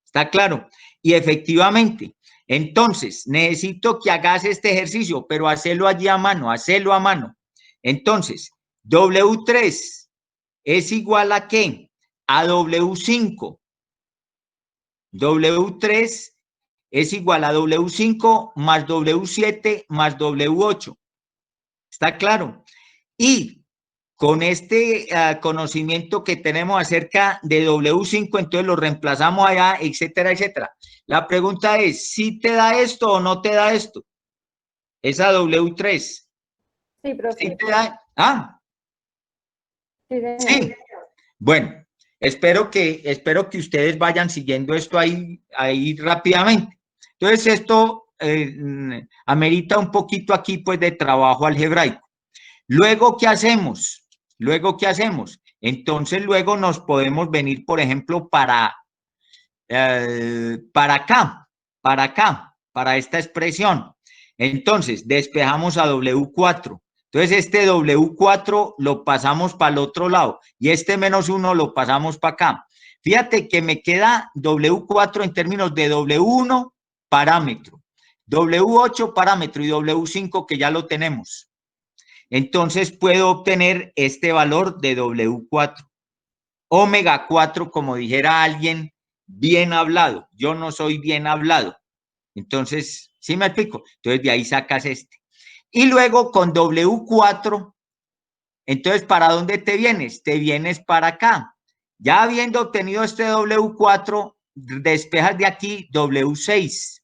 ¿Está claro? Y efectivamente, entonces necesito que hagas este ejercicio, pero hacelo allí a mano, hacelo a mano. Entonces, W3 es igual a ¿qué? A W5. W3 es igual a W5 más W7 más W8. ¿Está claro? Y con este conocimiento que tenemos acerca de W5, entonces lo reemplazamos allá, etcétera, etcétera. La pregunta es, ¿sí te da esto o no te da esto? Esa W3. Sí, profe. ¿Sí te da? ¿Ah? Sí, señor. Sí. Bueno, espero que ustedes vayan siguiendo esto ahí rápidamente. Entonces, esto amerita un poquito aquí, pues, de trabajo algebraico. Luego, ¿qué hacemos? Entonces, luego nos podemos venir, por ejemplo, para acá, para esta expresión. Entonces, despejamos a W4. Entonces, este W4 lo pasamos para el otro lado y este menos 1 lo pasamos para acá. Fíjate que me queda W4 en términos de W1 parámetro, W8 parámetro y W5 que ya lo tenemos. Entonces, puedo obtener este valor de W4. Omega 4, como dijera alguien, bien hablado. Yo no soy bien hablado. Entonces, ¿sí me explico? Entonces, de ahí sacas este. Y luego con W4, entonces, ¿para dónde te vienes? Te vienes para acá. Ya habiendo obtenido este W4, despejas de aquí W6.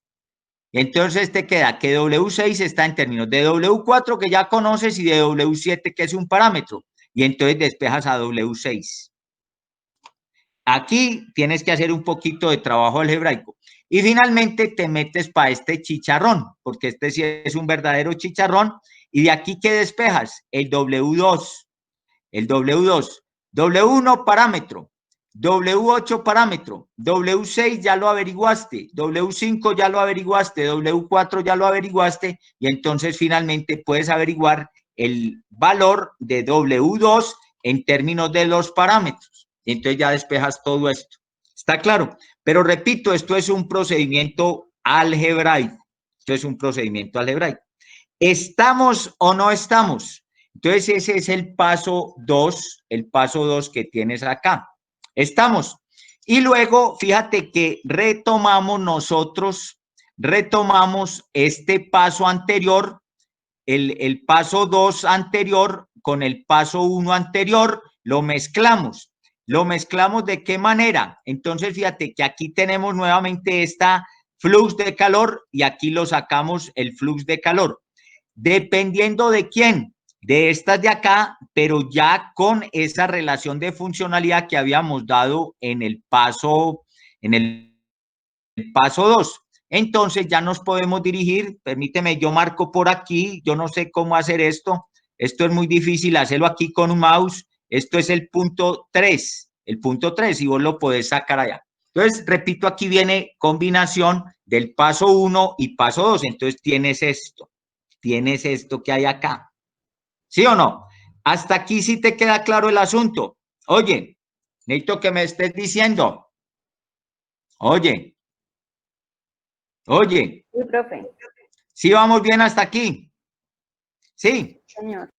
Entonces te queda que W6 está en términos de W4 que ya conoces y de W7 que es un parámetro. Y entonces despejas a W6. Aquí tienes que hacer un poquito de trabajo algebraico. Y finalmente te metes para este chicharrón, porque este sí es un verdadero chicharrón. Y de aquí, ¿qué despejas? El W2. El W2. W1 parámetro. W8 parámetro, W6 ya lo averiguaste, W5 ya lo averiguaste, W4 ya lo averiguaste y entonces finalmente puedes averiguar el valor de W2 en términos de los parámetros. Y entonces ya despejas todo esto. ¿Está claro? Pero repito, esto es un procedimiento algebraico. Esto es un procedimiento algebraico. ¿Estamos o no estamos? Entonces ese es el paso 2 que tienes acá. Estamos. Y luego, fíjate que retomamos este paso anterior, el paso 2 anterior con el paso 1 anterior, lo mezclamos. ¿Lo mezclamos de qué manera? Entonces, fíjate que aquí tenemos nuevamente esta flux de calor y aquí lo sacamos el flux de calor. Dependiendo de quién, de estas de acá, pero ya con esa relación de funcionalidad que habíamos dado en el paso 2. Entonces ya nos podemos dirigir, permíteme, yo marco por aquí, yo no sé cómo hacer esto es muy difícil hacerlo aquí con un mouse, esto es el punto 3, y vos lo podés sacar allá. Entonces, repito, aquí viene combinación del paso 1 y paso 2, entonces tienes esto que hay acá. ¿Sí o no? Hasta aquí sí te queda claro el asunto. Oye, necesito que me estés diciendo. Oye. Sí, profe. ¿Sí vamos bien hasta aquí? ¿Sí? Señor.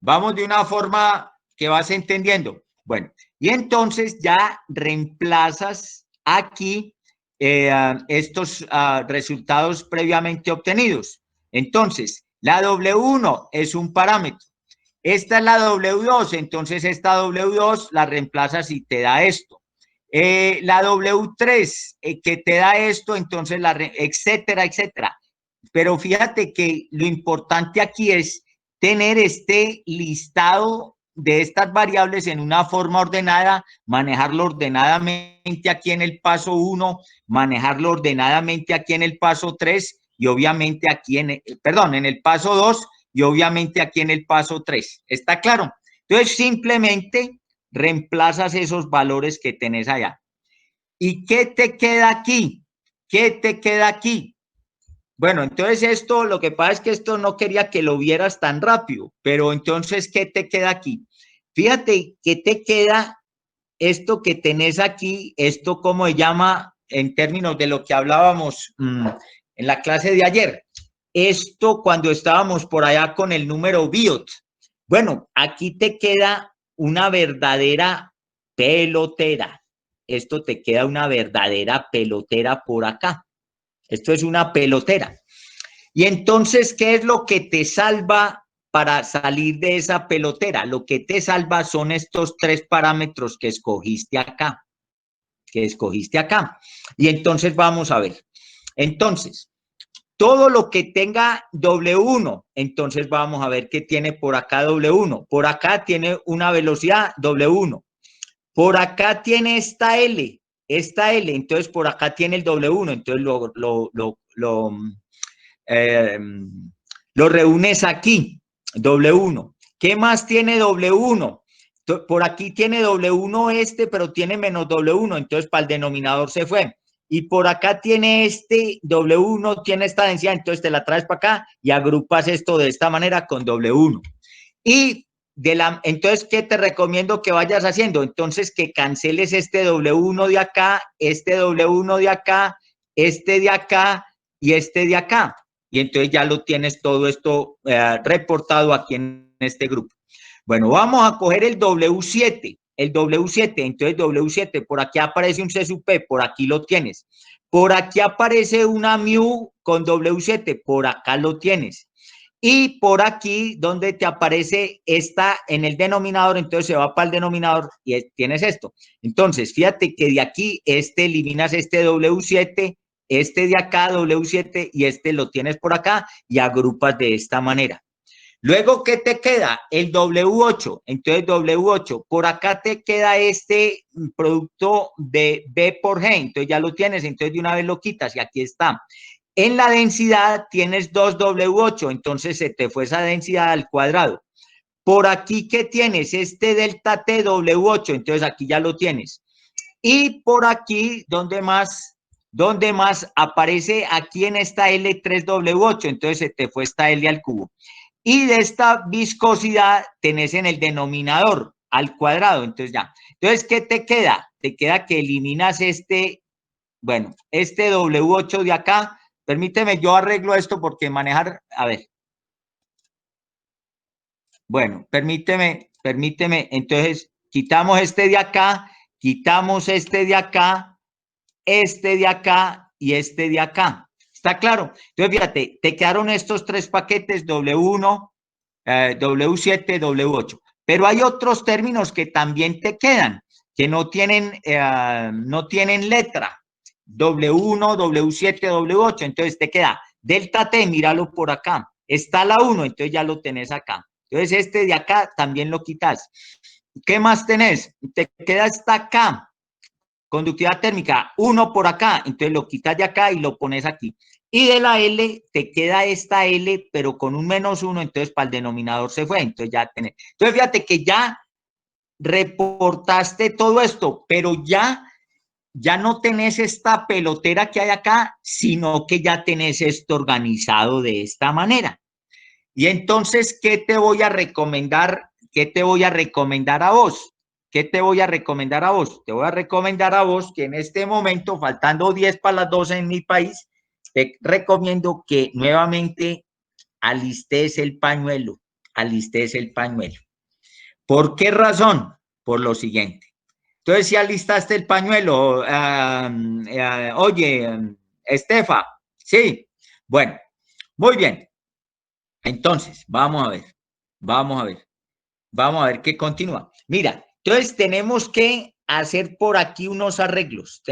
Vamos de una forma que vas entendiendo. Bueno, y entonces ya reemplazas aquí estos resultados previamente obtenidos. Entonces, la W1 es un parámetro. Esta es la W2, entonces esta W2 la reemplazas y te da esto. La W3 que te da esto, entonces etcétera, etcétera. Pero fíjate que lo importante aquí es tener este listado de estas variables en una forma ordenada, manejarlo ordenadamente aquí en el paso 1, manejarlo ordenadamente aquí en el paso 3 y obviamente aquí en el paso 2 y obviamente aquí en el paso 3. ¿Está claro? Entonces simplemente reemplazas esos valores que tenés allá. ¿Y qué te queda aquí? ¿Qué te queda aquí? Bueno, entonces esto, lo que pasa es que esto no quería que lo vieras tan rápido, pero entonces, ¿qué te queda aquí? Fíjate que te queda esto que tenés aquí, esto cómo se llama en términos de lo que hablábamos en la clase de ayer. Esto cuando estábamos por allá con el número Biot. Bueno, aquí te queda una verdadera pelotera. Esto te queda una verdadera pelotera por acá. Esto es una pelotera. Y entonces, ¿qué es lo que te salva para salir de esa pelotera? Lo que te salva son estos 3 parámetros que escogiste acá. Y entonces vamos a ver. Entonces, todo lo que tenga W1, entonces vamos a ver qué tiene por acá W1. Por acá tiene una velocidad W1. Por acá tiene esta L, entonces por acá tiene el W1, entonces lo reúnes aquí, W1. ¿Qué más tiene W1? Por aquí tiene W1 pero tiene menos W1, entonces para el denominador se fue. Y por acá tiene W1, tiene esta densidad, entonces te la traes para acá y agrupas esto de esta manera con W1. Y entonces, ¿qué te recomiendo que vayas haciendo? Entonces, que canceles este W1 de acá, este W1 de acá, este de acá y este de acá. Y entonces ya lo tienes todo esto reportado aquí en este grupo. Bueno, vamos a coger el W7. Entonces W7, por aquí aparece un C sub P, por aquí lo tienes. Por aquí aparece una mu con W7, por acá lo tienes. Y por aquí, donde te aparece esta en el denominador, entonces se va para el denominador y tienes esto. Entonces, fíjate que de aquí, eliminas este W7, este de acá, W7, y este lo tienes por acá y agrupas de esta manera. Luego, ¿qué te queda? El W8. Entonces, W8. Por acá te queda este producto de B por G. Entonces, ya lo tienes. Entonces, de una vez lo quitas y aquí está. En la densidad tienes 2W8, entonces se te fue esa densidad al cuadrado. Por aquí, ¿qué tienes? Este delta T W8, entonces aquí ya lo tienes. Y por aquí, ¿dónde más aparece? Aquí en esta L3W8, entonces se te fue esta L al cubo. Y de esta viscosidad tenés en el denominador al cuadrado, entonces ya. Entonces, ¿qué te queda? Te queda que eliminas este, bueno, este W8 de acá. Permíteme, yo arreglo esto porque manejar, a ver. Bueno, permíteme, entonces quitamos este de acá, quitamos este de acá y este de acá. ¿Está claro? Entonces, fíjate, te quedaron estos tres paquetes W1, W7, W8. Pero hay otros términos que también te quedan, que no tienen letra. W1, W7, W8. Entonces te queda delta T, míralo por acá. Está la 1, entonces ya lo tenés acá. Entonces este de acá también lo quitas. ¿Qué más tenés? Te queda esta K, conductividad térmica, 1 por acá, entonces lo quitas de acá y lo pones aquí. Y de la L te queda esta L, pero con un -1, entonces para el denominador se fue, entonces ya tenés. Entonces fíjate que ya reportaste todo esto, pero ya no tenés esta pelotera que hay acá, sino que ya tenés esto organizado de esta manera. Y entonces, ¿qué te voy a recomendar? ¿Qué te voy a recomendar a vos? ¿Qué te voy a recomendar a vos? Te voy a recomendar a vos que en este momento, faltando 10 para las 12 en mi país, te recomiendo que nuevamente alistes el pañuelo. Alistes el pañuelo. ¿Por qué razón? Por lo siguiente. Entonces, si alistaste el pañuelo, oye, Estefa, sí, bueno, muy bien. Entonces, vamos a ver qué continúa. Mira, entonces tenemos que hacer por aquí unos arreglos.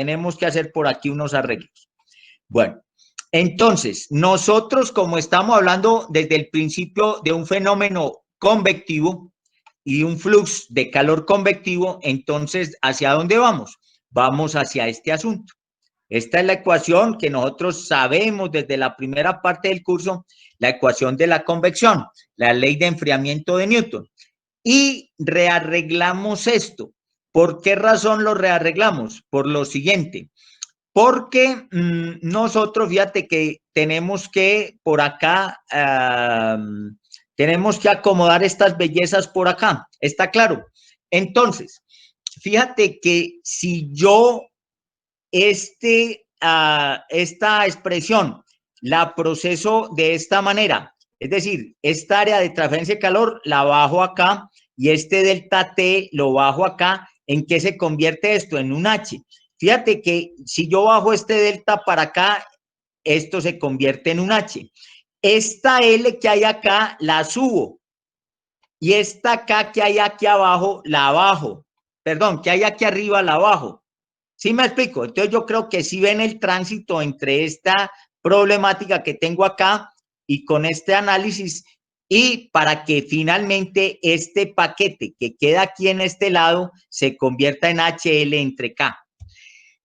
Bueno, entonces, nosotros como estamos hablando desde el principio de un fenómeno convectivo y un flux de calor convectivo, entonces, ¿hacia dónde vamos? Vamos hacia este asunto. Esta es la ecuación que nosotros sabemos desde la primera parte del curso, la ecuación de la convección, la ley de enfriamiento de Newton. Y rearreglamos esto. ¿Por qué razón lo rearreglamos? Por lo siguiente. Porque nosotros, fíjate que tenemos que por acá, tenemos que acomodar estas bellezas por acá. ¿Está claro? Entonces, fíjate que si yo esta expresión la proceso de esta manera, es decir, esta área de transferencia de calor la bajo acá y este delta T lo bajo acá. ¿En qué se convierte esto? En un H. Fíjate que si yo bajo este delta para acá, esto se convierte en un H. Esta L que hay acá la subo y esta K que hay aquí abajo la bajo. Perdón, que hay aquí arriba la bajo. ¿Sí me explico? Entonces yo creo que sí ven el tránsito entre esta problemática que tengo acá y con este análisis, y para que finalmente este paquete que queda aquí en este lado se convierta en HL entre K.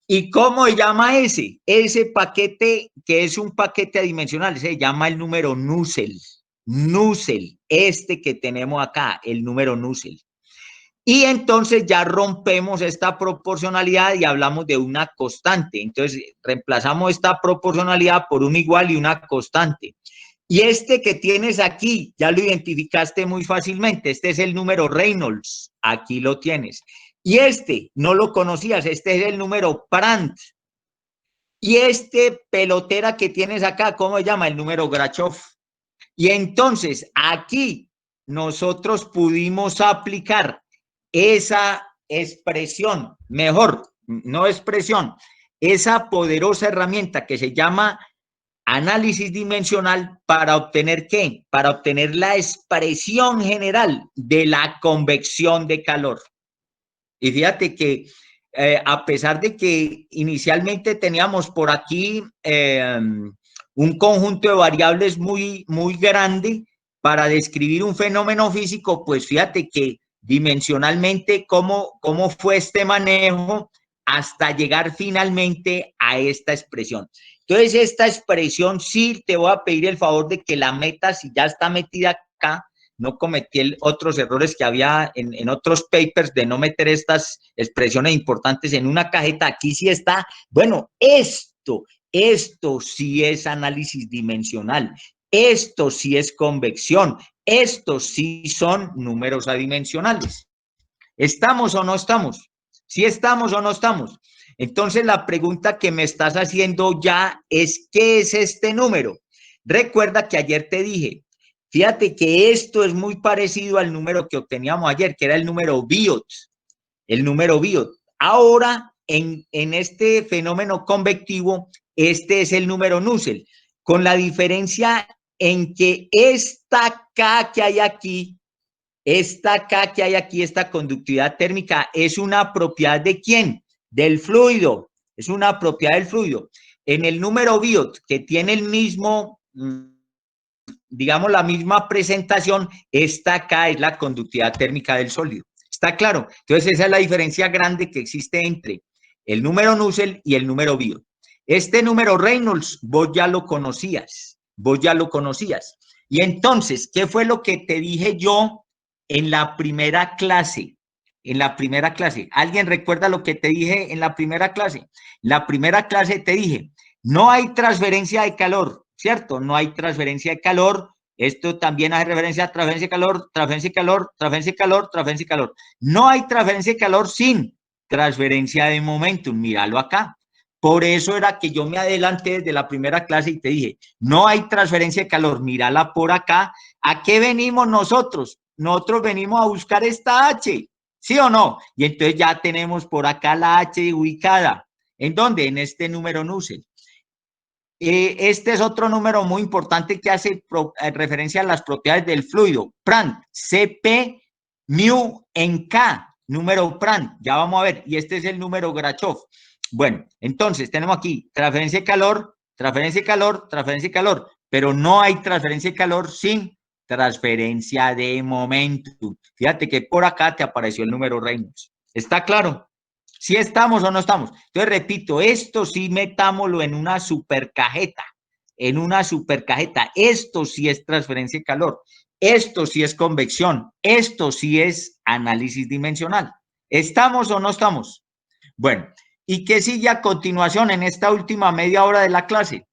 ¿Y cómo se llama ese? Ese paquete, que es un paquete adimensional, se llama el número Nusselt. Nusselt, este que tenemos acá, el número Nusselt. Y entonces ya rompemos esta proporcionalidad y hablamos de una constante. Entonces reemplazamos esta proporcionalidad por un igual y una constante. Y este que tienes aquí, ya lo identificaste muy fácilmente. Este es el número Reynolds. Aquí lo tienes. Y este, no lo conocías, este es el número Prandtl. Y este pelotera que tienes acá, ¿cómo se llama? El número Grachov. Y entonces aquí nosotros pudimos aplicar esa expresión, mejor, no expresión, esa poderosa herramienta que se llama análisis dimensional para obtener ¿qué? Para obtener la expresión general de la convección de calor. Y fíjate que a pesar de que inicialmente teníamos por aquí un conjunto de variables muy grande para describir un fenómeno físico, pues fíjate que dimensionalmente cómo fue este manejo hasta llegar finalmente a esta expresión. Entonces, esta expresión sí te voy a pedir el favor de que la metas, si ya está metida acá, no cometí otros errores que había en otros papers de no meter estas expresiones importantes en una cajeta. Aquí sí está, bueno, esto sí es análisis dimensional, esto sí es convección, estos sí son números adimensionales. ¿Estamos o no estamos? ¿Sí estamos o no estamos? Entonces, la pregunta que me estás haciendo ya es, ¿qué es este número? Recuerda que ayer te dije, fíjate que esto es muy parecido al número que obteníamos ayer, que era el número Biot. El número Biot. Ahora, en este fenómeno convectivo, este es el número Nusselt, con la diferencia en que esta K que hay aquí, esta K que hay aquí, esta conductividad térmica, es una propiedad ¿de quién? Del fluido. Es una propiedad del fluido. En el número Biot, que tiene el mismo, digamos, la misma presentación, esta K es la conductividad térmica del sólido. ¿Está claro? Entonces, esa es la diferencia grande que existe entre el número Nusselt y el número Biot. Este número Reynolds, vos ya lo conocías. Vos ya lo conocías. Y entonces, ¿qué fue lo que te dije yo en la primera clase? En la primera clase. ¿Alguien recuerda lo que te dije en la primera clase? La primera clase te dije, no hay transferencia de calor, ¿cierto? No hay transferencia de calor. Esto también hace referencia a transferencia de calor, transferencia de calor, transferencia de calor, transferencia de calor. No hay transferencia de calor sin transferencia de momentum. Míralo acá. Por eso era que yo me adelanté desde la primera clase y te dije, no hay transferencia de calor, mírala por acá. ¿A qué venimos nosotros? Nosotros venimos a buscar esta H, ¿sí o no? Y entonces ya tenemos por acá la H ubicada. ¿En dónde? En este número Nusselt. Este es otro número muy importante que hace referencia a las propiedades del fluido. Prandtl, Cp, mu en K, número Prandtl, ya vamos a ver. Y este es el número Grachov. Bueno, entonces tenemos aquí transferencia de calor, transferencia de calor, transferencia de calor, pero no hay transferencia de calor sin transferencia de momentum. Fíjate que por acá te apareció el número Reynolds. ¿Está claro? ¿Sí estamos o no estamos? Entonces, repito, esto sí metámoslo en una supercajeta, en una supercajeta. Esto sí es transferencia de calor, esto sí es convección, esto sí es análisis dimensional. ¿Estamos o no estamos? Bueno, ¿y qué sigue a continuación en esta última media hora de la clase?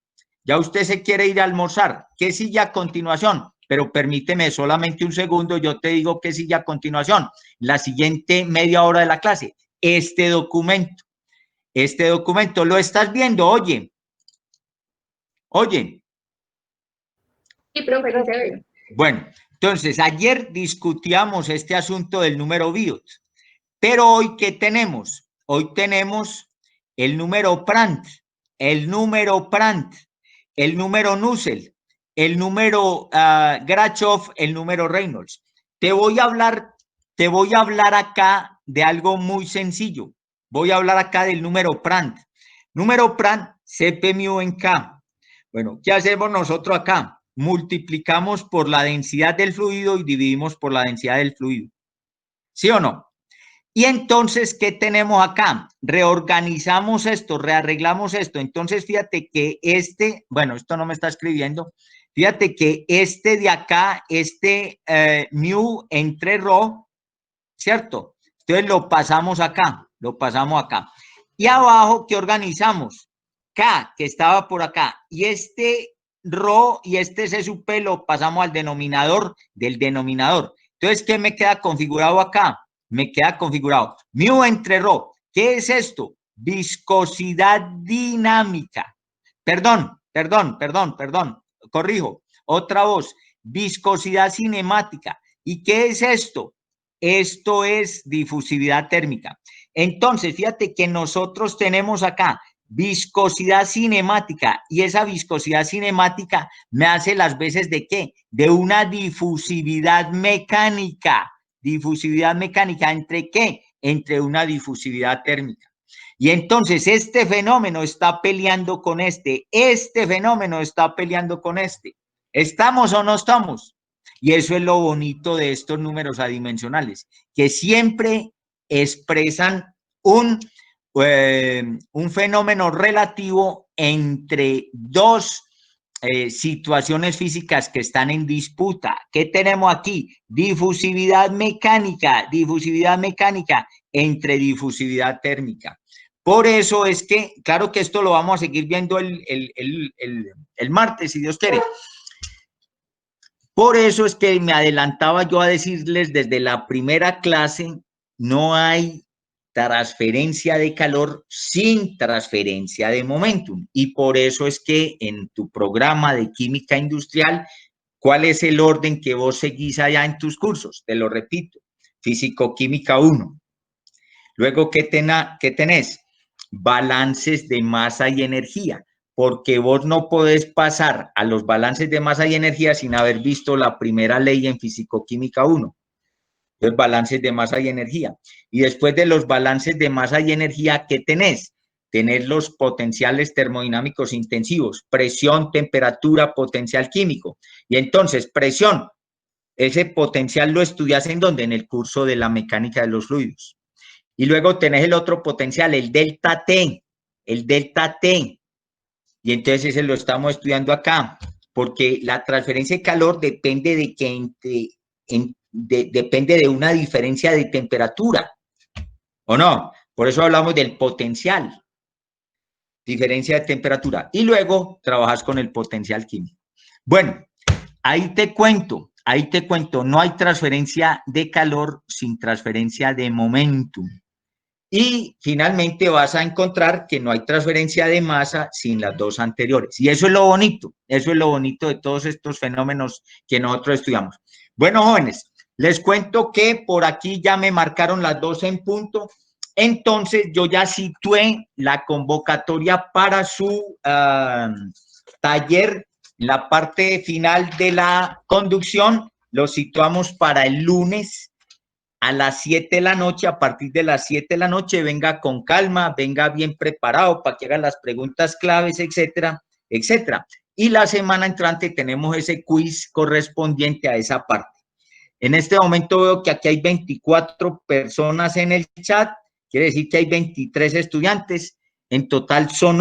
Ya usted se quiere ir a almorzar. ¿Qué sigue a continuación? Pero permíteme solamente un segundo, yo te digo qué sigue a continuación. La siguiente media hora de la clase. Este documento, ¿lo estás viendo? Oye. Sí, profe, sí se ve. Bueno, entonces, ayer discutíamos este asunto del número Biot, pero hoy, ¿qué tenemos? Hoy tenemos el número Prandtl, el número Nusselt, el número Grachov, el número Reynolds. Te voy a hablar acá de algo muy sencillo. Voy a hablar acá del número Prandtl. Número Prandtl, Cp mu en K. Bueno, ¿qué hacemos nosotros acá? Multiplicamos por la densidad del fluido y dividimos por la densidad del fluido. ¿Sí o no? Y entonces, ¿qué tenemos acá? Reorganizamos esto, rearreglamos esto. Entonces, fíjate que bueno, esto no me está escribiendo. Fíjate que este de acá, mu entre rho, ¿cierto? Entonces lo pasamos acá, Y abajo, ¿qué organizamos? K, que estaba por acá. Y este rho y este C sub P lo pasamos al denominador del denominador. Entonces, ¿qué me queda configurado acá? Me queda configurado mu entre rho. ¿Qué es esto? Viscosidad dinámica. Perdón. Corrijo. Otra voz. Viscosidad cinemática. ¿Y qué es esto? Esto es difusividad térmica. Entonces, fíjate que nosotros tenemos acá viscosidad cinemática y esa viscosidad cinemática me hace las veces de ¿qué? De una difusividad mecánica. ¿Difusividad mecánica entre qué? Entre una difusividad térmica. Y entonces este fenómeno está peleando con este fenómeno está peleando con este. ¿Estamos o no estamos? Y eso es lo bonito de estos números adimensionales, que siempre expresan un fenómeno relativo entre dos situaciones físicas que están en disputa. ¿Qué tenemos aquí? Difusividad mecánica entre difusividad térmica. Por eso es que, claro que esto lo vamos a seguir viendo el martes, si Dios quiere. Por eso es que me adelantaba yo a decirles desde la primera clase, no hay transferencia de calor sin transferencia de momentum. Y por eso es que en tu programa de química industrial, ¿cuál es el orden que vos seguís allá en tus cursos? Te lo repito, Físico-Química 1. Luego, ¿qué tenés? Balances de masa y energía, porque vos no podés pasar a los balances de masa y energía sin haber visto la primera ley en Físico-Química 1. Entonces, balances de masa y energía. Y después de los balances de masa y energía, ¿qué tenés? Tenés los potenciales termodinámicos intensivos, presión, temperatura, potencial químico. Y entonces, presión, ese potencial lo estudias ¿en dónde? En el curso de la mecánica de los fluidos. Y luego tenés el otro potencial, el delta T, Y entonces ese lo estamos estudiando acá, porque la transferencia de calor depende de que depende de una diferencia de temperatura, ¿o no? Por eso hablamos del potencial, diferencia de temperatura. Y luego trabajas con el potencial químico. Bueno, ahí te cuento, no hay transferencia de calor sin transferencia de momentum. Y finalmente vas a encontrar que no hay transferencia de masa sin las dos anteriores. Y eso es lo bonito de todos estos fenómenos que nosotros estudiamos. Bueno, jóvenes, les cuento que por aquí ya me marcaron las 12 en punto. Entonces, yo ya situé la convocatoria para su taller, la parte final de la conducción. Lo situamos para el lunes a las 7 de la noche, a partir de las 7 de la noche, venga con calma, venga bien preparado para que haga las preguntas claves, etcétera, etcétera. Y la semana entrante tenemos ese quiz correspondiente a esa parte. En este momento veo que aquí hay 24 personas en el chat, quiere decir que hay 23 estudiantes, en total son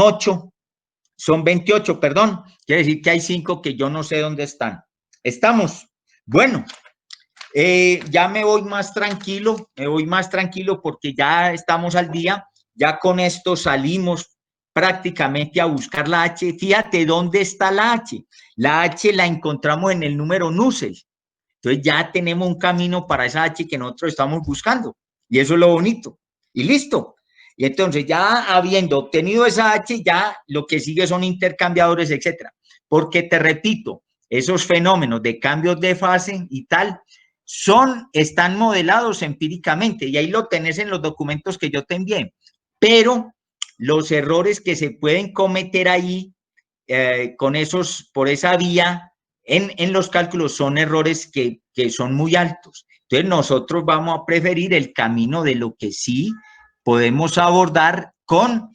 28, perdón, quiere decir que hay 5 que yo no sé dónde están. ¿Estamos? Bueno. Ya me voy más tranquilo porque ya estamos al día, ya con esto salimos prácticamente a buscar la H. Fíjate dónde está la H. La H la encontramos en el número Nusselt. Entonces ya tenemos un camino para esa H que nosotros estamos buscando. Y eso es lo bonito. Y listo. Y entonces ya habiendo obtenido esa H, ya lo que sigue son intercambiadores, etcétera. Porque te repito, esos fenómenos de cambios de fase y tal, están modelados empíricamente y ahí lo tenés en los documentos que yo te envié, pero los errores que se pueden cometer ahí por esa vía en los cálculos son errores que son muy altos. Entonces nosotros vamos a preferir el camino de lo que sí podemos abordar con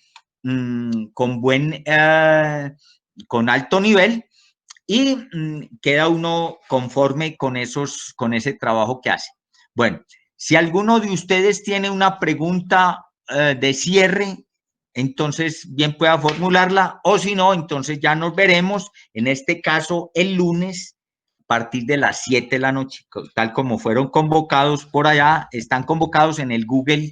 alto nivel. Y queda uno conforme con ese trabajo que hace. Bueno, si alguno de ustedes tiene una pregunta de cierre, entonces bien pueda formularla, o si no, entonces ya nos veremos, en este caso, el lunes, a partir de las 7 de la noche, tal como fueron convocados por allá, están convocados en el Google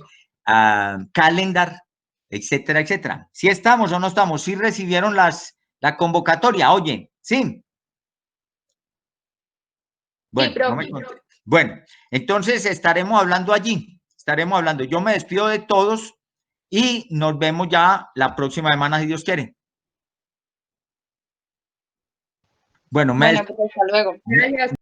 Calendar, etcétera, etcétera. ¿Sí estamos o no estamos? ¿Sí recibieron la convocatoria? Oye, ¿sí? Bueno, sí, bueno, entonces estaremos hablando allí, Yo me despido de todos y nos vemos ya la próxima semana, si Dios quiere. Bueno, Bueno, pues hasta luego. Gracias.